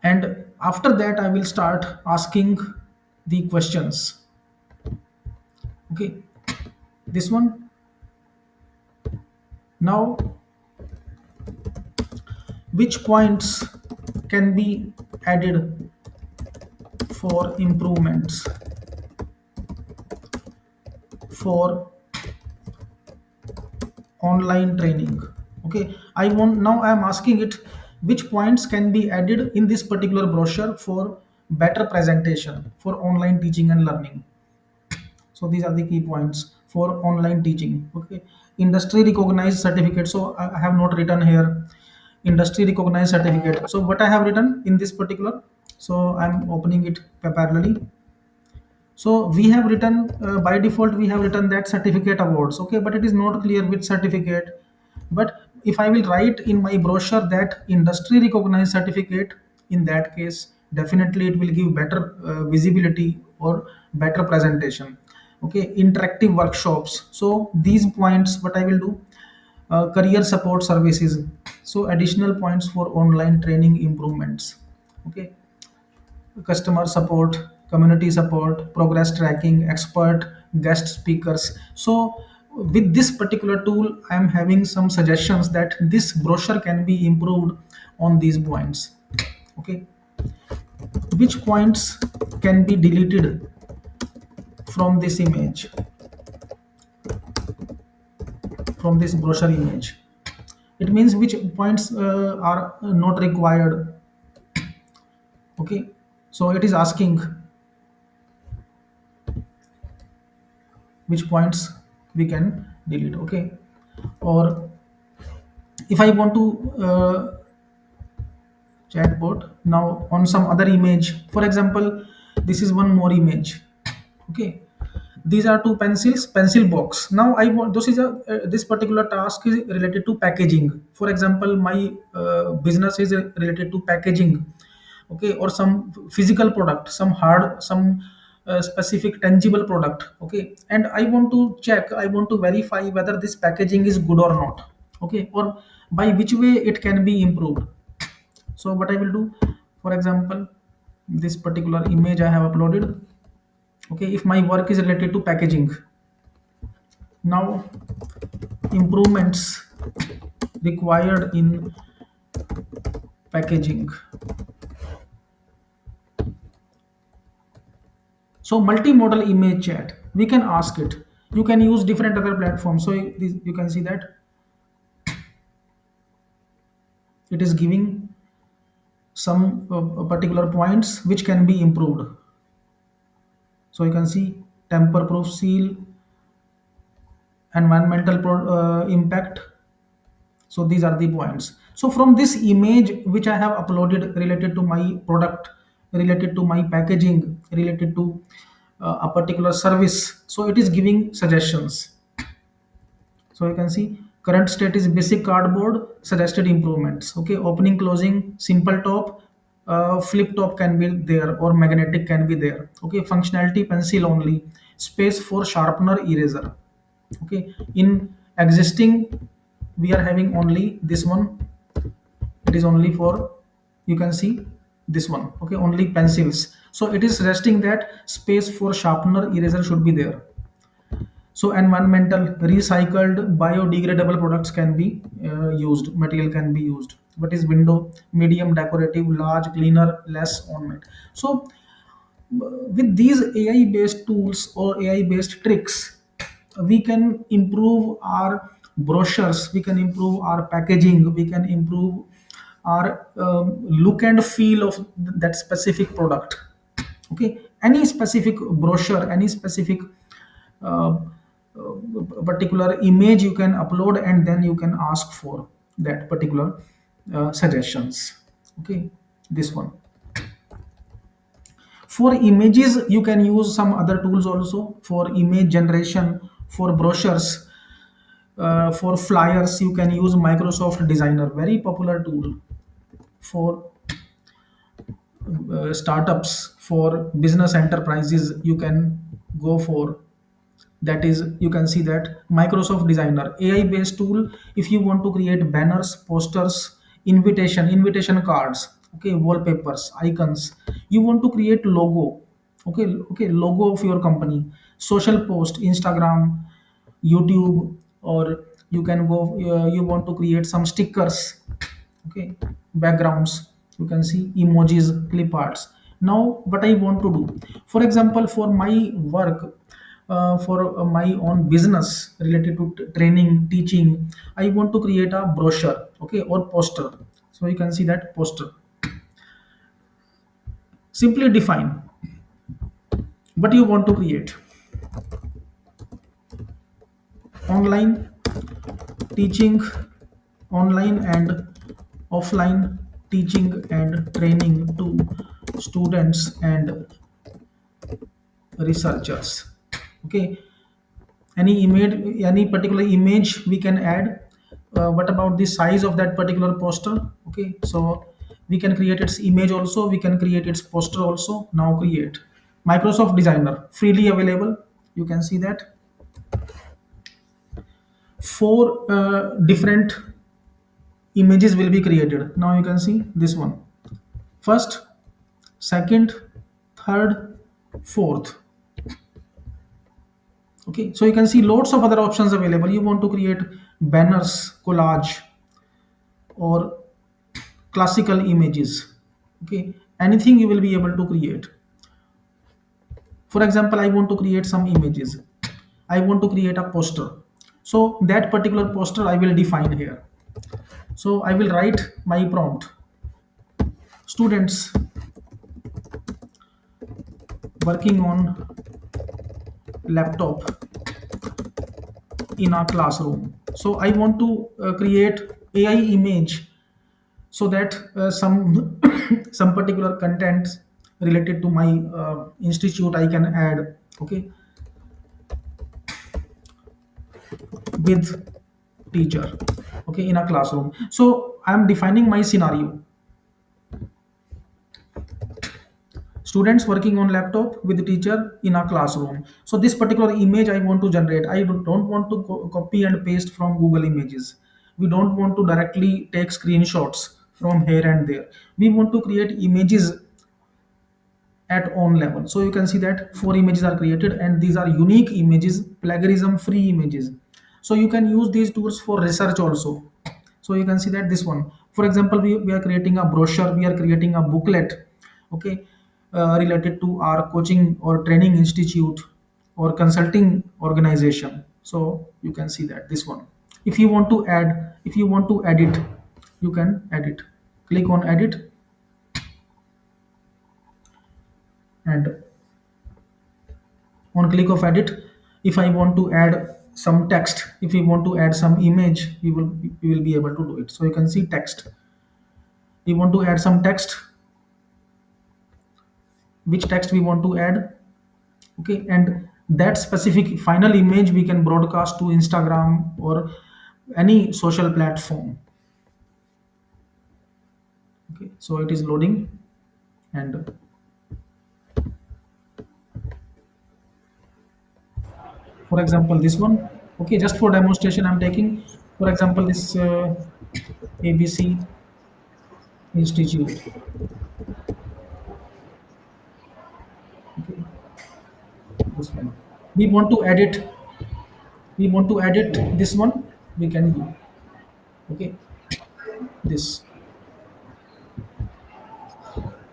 and after that I will start asking the questions. Okay, this one. Now, which points can be added for improvements for online training? Okay, I want, now I am asking it, which points can be added in this particular brochure for better presentation for online teaching and learning. So these are the key points for online teaching. Okay, industry recognized certificate. So I have not written here industry recognized certificate. So what I have written in this particular, so I'm opening it parallelly. So we have written, by default we have written that certificate awards. Okay, but it is not clear which certificate. But if I will write in my brochure that industry recognized certificate, in that case definitely it will give better visibility or better presentation. Okay, interactive workshops. So these points, what I will do, career support services. So additional points for online training improvements. Okay, customer support, community support, progress tracking, expert guest speakers. So with this particular tool, I am having some suggestions that this brochure can be improved on these points. Okay, which points can be deleted from this image, from this brochure image? It means which points are not required. Okay, so it is asking which points we can delete. Okay, or if I want to chatbot now on some other image. For example, this is one more image. Okay, these are two pencils, pencil box. Now I want, this is a this particular task is related to packaging. For example, my business is related to packaging. Okay, or some physical product, some hard, some specific tangible product. Okay, and I want to check, I want to verify whether this packaging is good or not. Okay, or by which way it can be improved. So what I will do, for example, this particular image I have uploaded. Okay, if my work is related to packaging, now improvements required in packaging. So multimodal image chat, we can ask it. You can use different other platforms. So you can see that it is giving some particular points which can be improved. So you can see temper proof seal, environmental impact. So these are the points. So from this image which I have uploaded related to my product, related to my packaging, related to a particular service, so it is giving suggestions. So you can see current state is basic cardboard, suggested improvements. Okay, opening, closing, simple top, flip top can be there or magnetic can be there. Okay, functionality pencil only, space for sharpener, eraser. Okay, in existing we are having only this one. It is only for, you can see this one. Okay, only pencils. So it is suggesting that space for sharpener, eraser should be there. So environmental, recycled, biodegradable products can be used. Material can be used. What is window? Medium, decorative, large, cleaner, less ornament. So with these AI based tools or AI based tricks, we can improve our brochures, we can improve our packaging, we can improve our look and feel of that specific product. Okay, any specific brochure, any specific uh, particular image you can upload, and then you can ask for that particular suggestions. Okay, this one. For images you can use some other tools also. For image generation, for brochures, for flyers you can use Microsoft Designer, very popular tool. For startups, for business enterprises, you can go for, that is, you can see that Microsoft Designer, AI based tool. If you want to create banners, posters, invitation cards, okay, wallpapers, icons, you want to create logo, okay, logo of your company, social post, Instagram, YouTube, or you can go, you want to create some stickers, okay, backgrounds, you can see emojis, clip arts. Now what I want to do, for example, for my work, for my own business related to training, teaching, I want to create a brochure, okay, or poster. So you can see that poster. Simply define what you want to create. Online teaching, online and offline teaching and training to students and researchers. Okay, any image, any particular image we can add. What about the size of that particular poster? Okay, so we can create its image also, we can create its poster also. Now create Microsoft Designer, freely available. You can see that four different images will be created. Now you can see this one: first, second, third, fourth. Okay, so you can see lots of other options available. You want to create banners, collage, or classical images. Okay, anything you will be able to create. For example, I want to create some images, I want to create a poster. So that particular poster I will define here. So I will write my prompt: students working on laptop in a classroom. So I want to create AI image, so that some some particular content related to my institute I can add. Okay, with teacher, okay, in a classroom. So I am defining my scenario: students working on laptop with teacher in a classroom. So this particular image I want to generate. I don't want to copy and paste from Google Images. We don't want to directly take screenshots from here and there. We want to create images at own level. So you can see that four images are created, and these are unique images, plagiarism free images. So you can use these tools for research also. So you can see that this one, for example, we are creating a brochure, we are creating a booklet, okay, related to our coaching or training institute or consulting organization. So you can see that this one. If you want to add, if you want to edit, you can edit. Click on edit, And on click of edit, if I want to add some text, if we want to add some image, we will be able to do it. So you can see text. We want to add some text. Which text we want to add? Okay, and that specific final image we can broadcast to Instagram or any social platform. Okay, so it is loading. And for example, this one. Okay, just for demonstration I'm taking, for example, this ABC Institute. Okay, this one we want to edit. We want to edit this one, we can do. Okay, this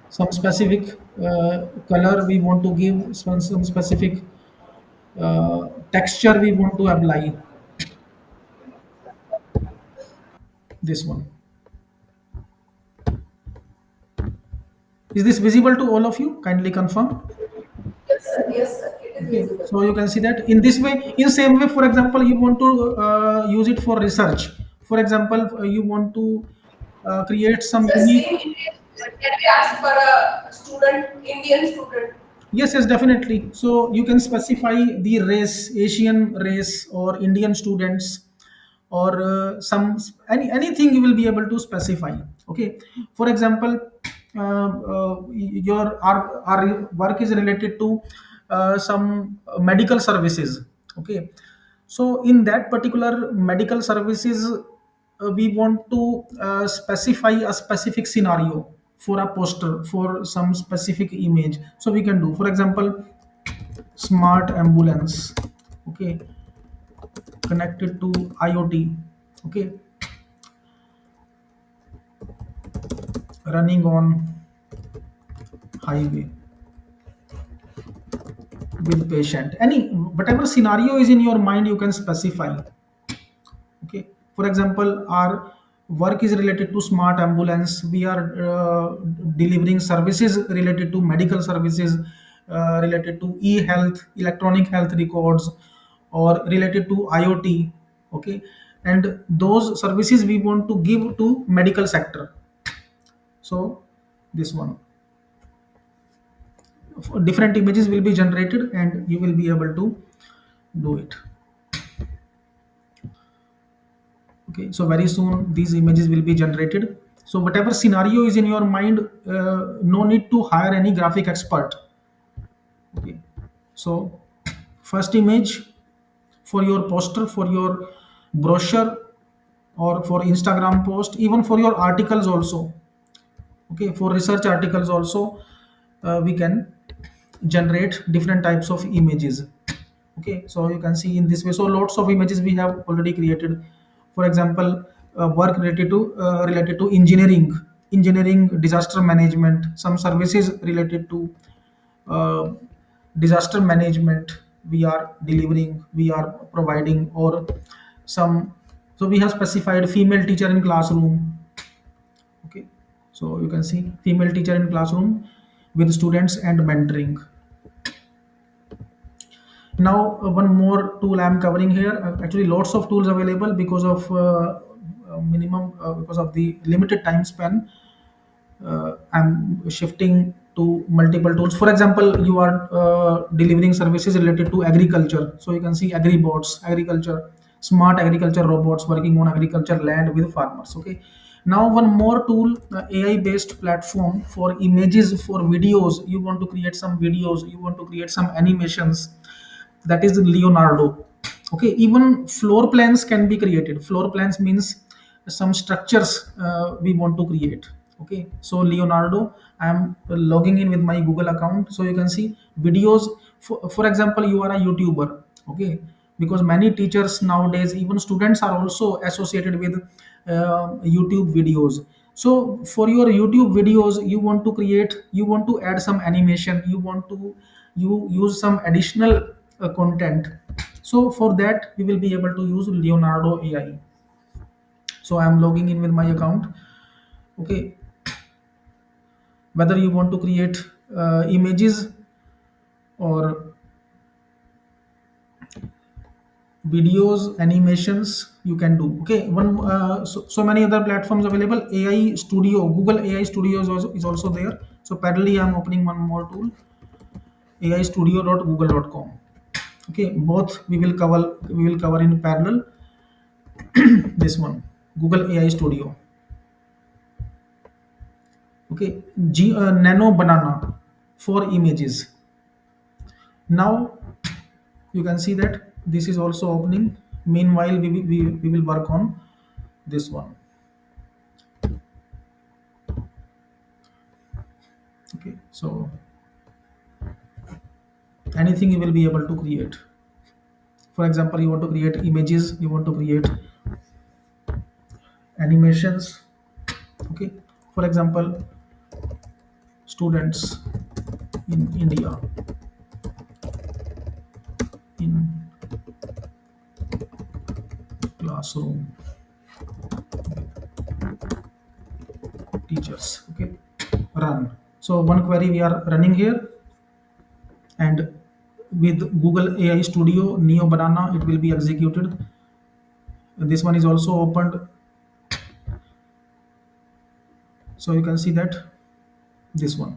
some specific color we want to give, some specific texture we want to apply. This one, is this visible to all of you? Kindly confirm. Yes, sir, it is Okay, visible. so you can see that in this way, in same way, for example, you want to use it for research. For example, you want to create some Sir, unique. same image can be asked for a student, Indian student. Yes, yes, definitely. So you can specify the race, Asian race or Indian students, or anything you will be able to specify. Okay. For example, our work is related to some medical services. Okay. So in that particular medical services, we want to specify a specific scenario for a poster, for some specific image. So we can do, for example, smart ambulance. Okay, connected to IoT. Okay, running on highway with patient. Any whatever scenario is in your mind, you can specify. Okay, for example, our work is related to smart ambulance. We are delivering services related to medical services, related to e-health, electronic health records, or related to IoT. Okay, and those services we want to give to medical sector. So this one, different images will be generated and you will be able to do it. Okay, so very soon these images will be generated. So whatever scenario is in your mind, no need to hire any graphic expert. Okay, so first image for your poster, for your brochure, or for Instagram post, even for your articles also. Okay, for research articles also, we can generate different types of images. Okay, so you can see in this way, so lots of images we have already created. For example, work related to engineering, disaster management, some services related to uh, disaster management we are delivering, we are providing, or some. So we have specified female teacher in classroom. Okay, so you can see female teacher in classroom with students and mentoring. Now one more tool I'm covering here. Actually, lots of tools available because of minimum, because of the limited time span. I'm shifting to multiple tools. For example, you are delivering services related to agriculture. So you can see agribots, agriculture, smart agriculture robots working on agriculture land with farmers. Okay. Now one more tool, AI based platform for images, for videos. You want to create some videos, you want to create some animations, that is Leonardo. Okay, even floor plans can be created. Floor plans means some structures we want to create. Okay, so Leonardo, I am logging in with my Google account, so you can see videos. For example, you are a YouTuber. Okay, because many teachers nowadays, even students, are also associated with YouTube videos. So for your YouTube videos, you want to create, you want to add some animation, you want to you use some additional content. So for that we will be able to use Leonardo AI. So I am logging in with my account. Okay, whether you want to create images, or videos, animations you can do. Okay, so many other platforms available. AI Studio, Google AI Studio is also there. So parallelly I'm opening one more tool, aistudio.google.com. Okay, both we will cover in parallel. This one, Google AI Studio. Okay, Nano Banana for images. Now you can see that this is also opening. Meanwhile we will work on this one. Okay, so anything you will be able to create. For example, you want to create images, you want to create animations. Okay, for example, students in India in classroom, teachers. Okay, run. So one query we are running here, and with Google AI Studio Neo Banana it will be executed. This one is also opened, so you can see that this one.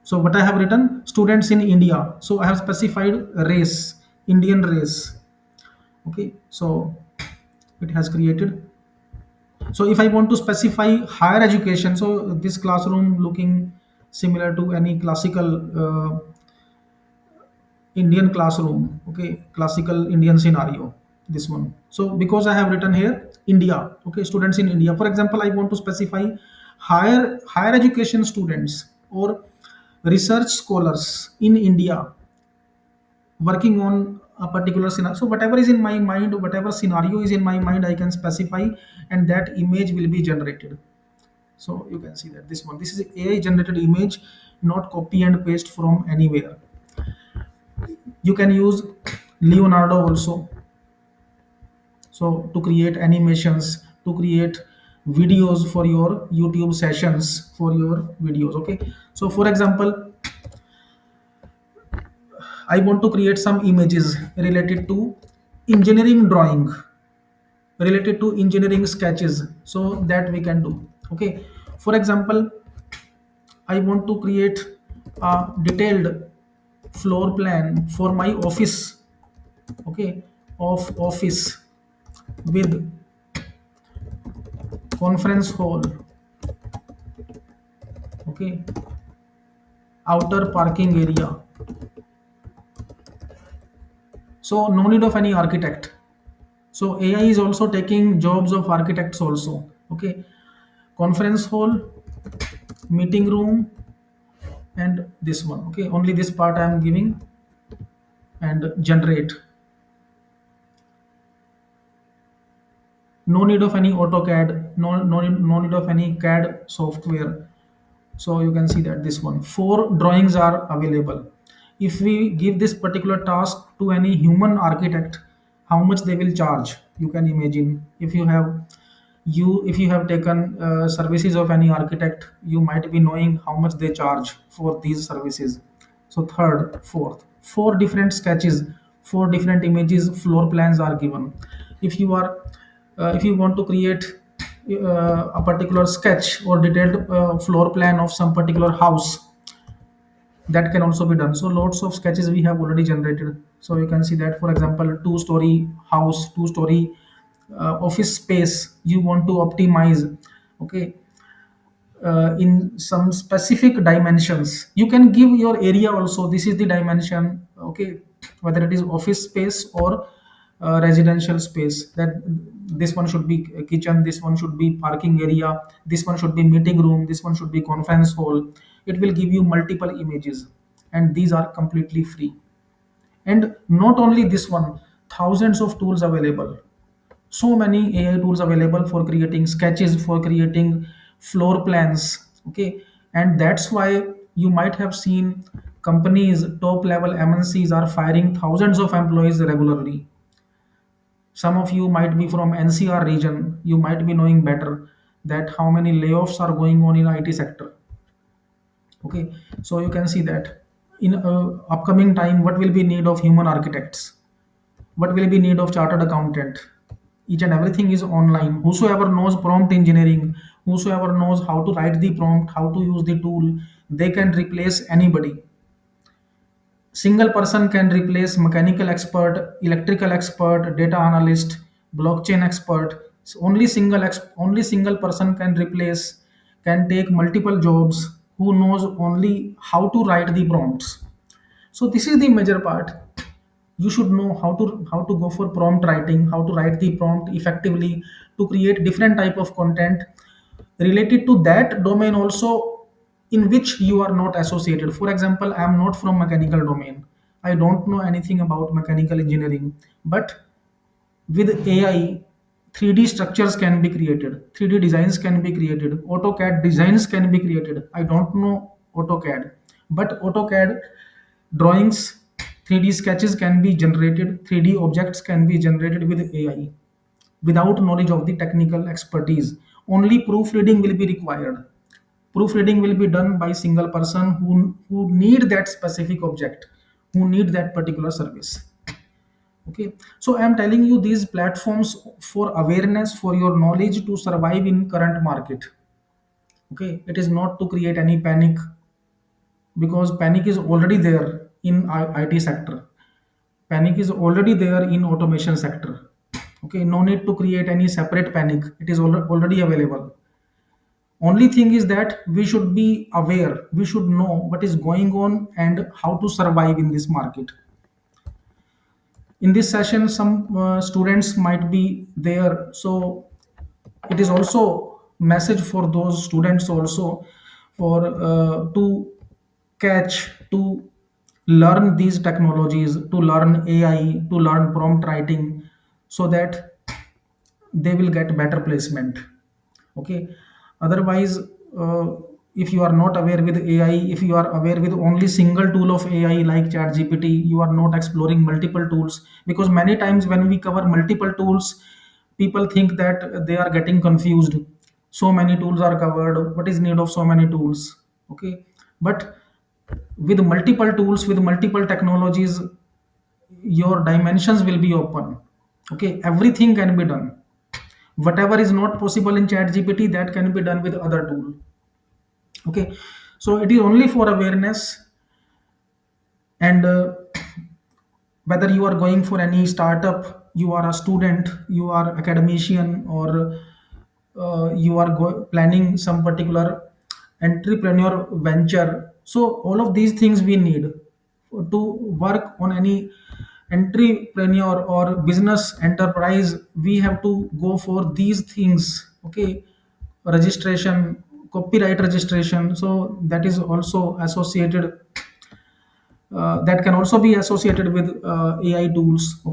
So what I have written, students in India. So I have specified race, Indian race. Okay, so it has created. So if I want to specify higher education, so this classroom looking similar to any classical Indian classroom. Okay, classical Indian scenario. This one. So because I have written here India. Okay, students in India. For example, I want to specify higher education students or research scholars in India working on a particular scenario. So whatever is in my mind, whatever scenario is in my mind, I can specify, and that image will be generated. So you can see that this is AI generated image, not copy and paste from anywhere. You can use Leonardo also, so to create animations, to create videos for your YouTube sessions, for your videos. Okay, so for example, I want to create some images related to engineering drawing, related to engineering sketches, so that we can do. Okay, for example, I want to create a detailed floor plan for my office. Okay, of office with conference hall. Okay, outer parking area. So no need of any architect. So AI is also taking jobs of architects also. Okay, conference hall, meeting room, and this one. Okay, only this part I am giving, and generate. No need of any AutoCAD, no need of any CAD software. So you can see that this one, four drawings are available. If we give this particular task to any human architect, how much they will charge, you can imagine. If you have taken services of any architect, you might be knowing how much they charge for these services. So third, fourth, four different sketches, four different images, floor plans are given. If you want to create a particular sketch or detailed floor plan of some particular house, that can also be done. So lots of sketches we have already generated. So you can see that, for example, two-story house, two-story office space you want to optimize. Okay, in some specific dimensions, you can give your area also. This is the dimension. Okay, whether it is office space or residential space, that this one should be a kitchen, this one should be parking area, this one should be meeting room, this one should be conference hall. It will give you multiple images, and these are completely free. And not only this one, thousands of tools available. So many AI tools available for creating sketches, for creating floor plans. Okay, and that's why you might have seen companies, top level MNCs are firing thousands of employees regularly. Some of you might be from NCR region, you might be knowing better that how many layoffs are going on in IT sector. Okay, so you can see that. in upcoming time, what will be need of human architects, what will be need of chartered accountant. Each and everything is online. Whosoever knows prompt engineering, whosoever knows how to write the prompt, how to use the tool, they can replace anybody. Single person can replace mechanical expert, electrical expert, data analyst, blockchain expert. So only single person can replace, can take multiple jobs, who knows only how to write the prompts. So this is the major part. You should know how to go for prompt writing, how to write the prompt effectively to create different type of content related to that domain also, in which you are not associated. For example, I am not from mechanical domain, I don't know anything about mechanical engineering, but with AI, 3D structures can be created, 3D designs can be created, AutoCAD designs can be created. I don't know AutoCAD, but AutoCAD drawings, 3D sketches can be generated, 3D objects can be generated with AI without knowledge of the technical expertise. Only proofreading will be required. Proofreading will be done by single person who need that specific object, who need that particular service. Okay, so I am telling you these platforms for awareness, for your knowledge to survive in current market. Okay, it is not to create any panic, because panic is already there in IT sector. Panic is already there in automation sector. Okay, no need to create any separate panic. It is already available. Only thing is that we should be aware. We should know what is going on and how to survive in this market. In this session, some students might be there, so it is also message for those students also, for to catch, to learn these technologies, to learn AI, to learn prompt writing, so that they will get better placement. Okay, otherwise, if you are not aware with AI, if you are aware with only single tool of AI like chat gpt, you are not exploring multiple tools. Because many times when we cover multiple tools, people think that they are getting confused. So many tools are covered, what is need of so many tools? Okay, but with multiple tools, with multiple technologies, your dimensions will be open. Okay, everything can be done. Whatever is not possible in chat gpt, that can be done with other tool. Okay, so it is only for awareness. And whether you are going for any startup, you are a student, you are academician, or you are planning some particular entrepreneur venture, so all of these things we need to work on any entrepreneur or business enterprise. We have to go for these things. Okay, registration, copyright registration, so that is also associated, that can also be associated with AI tools.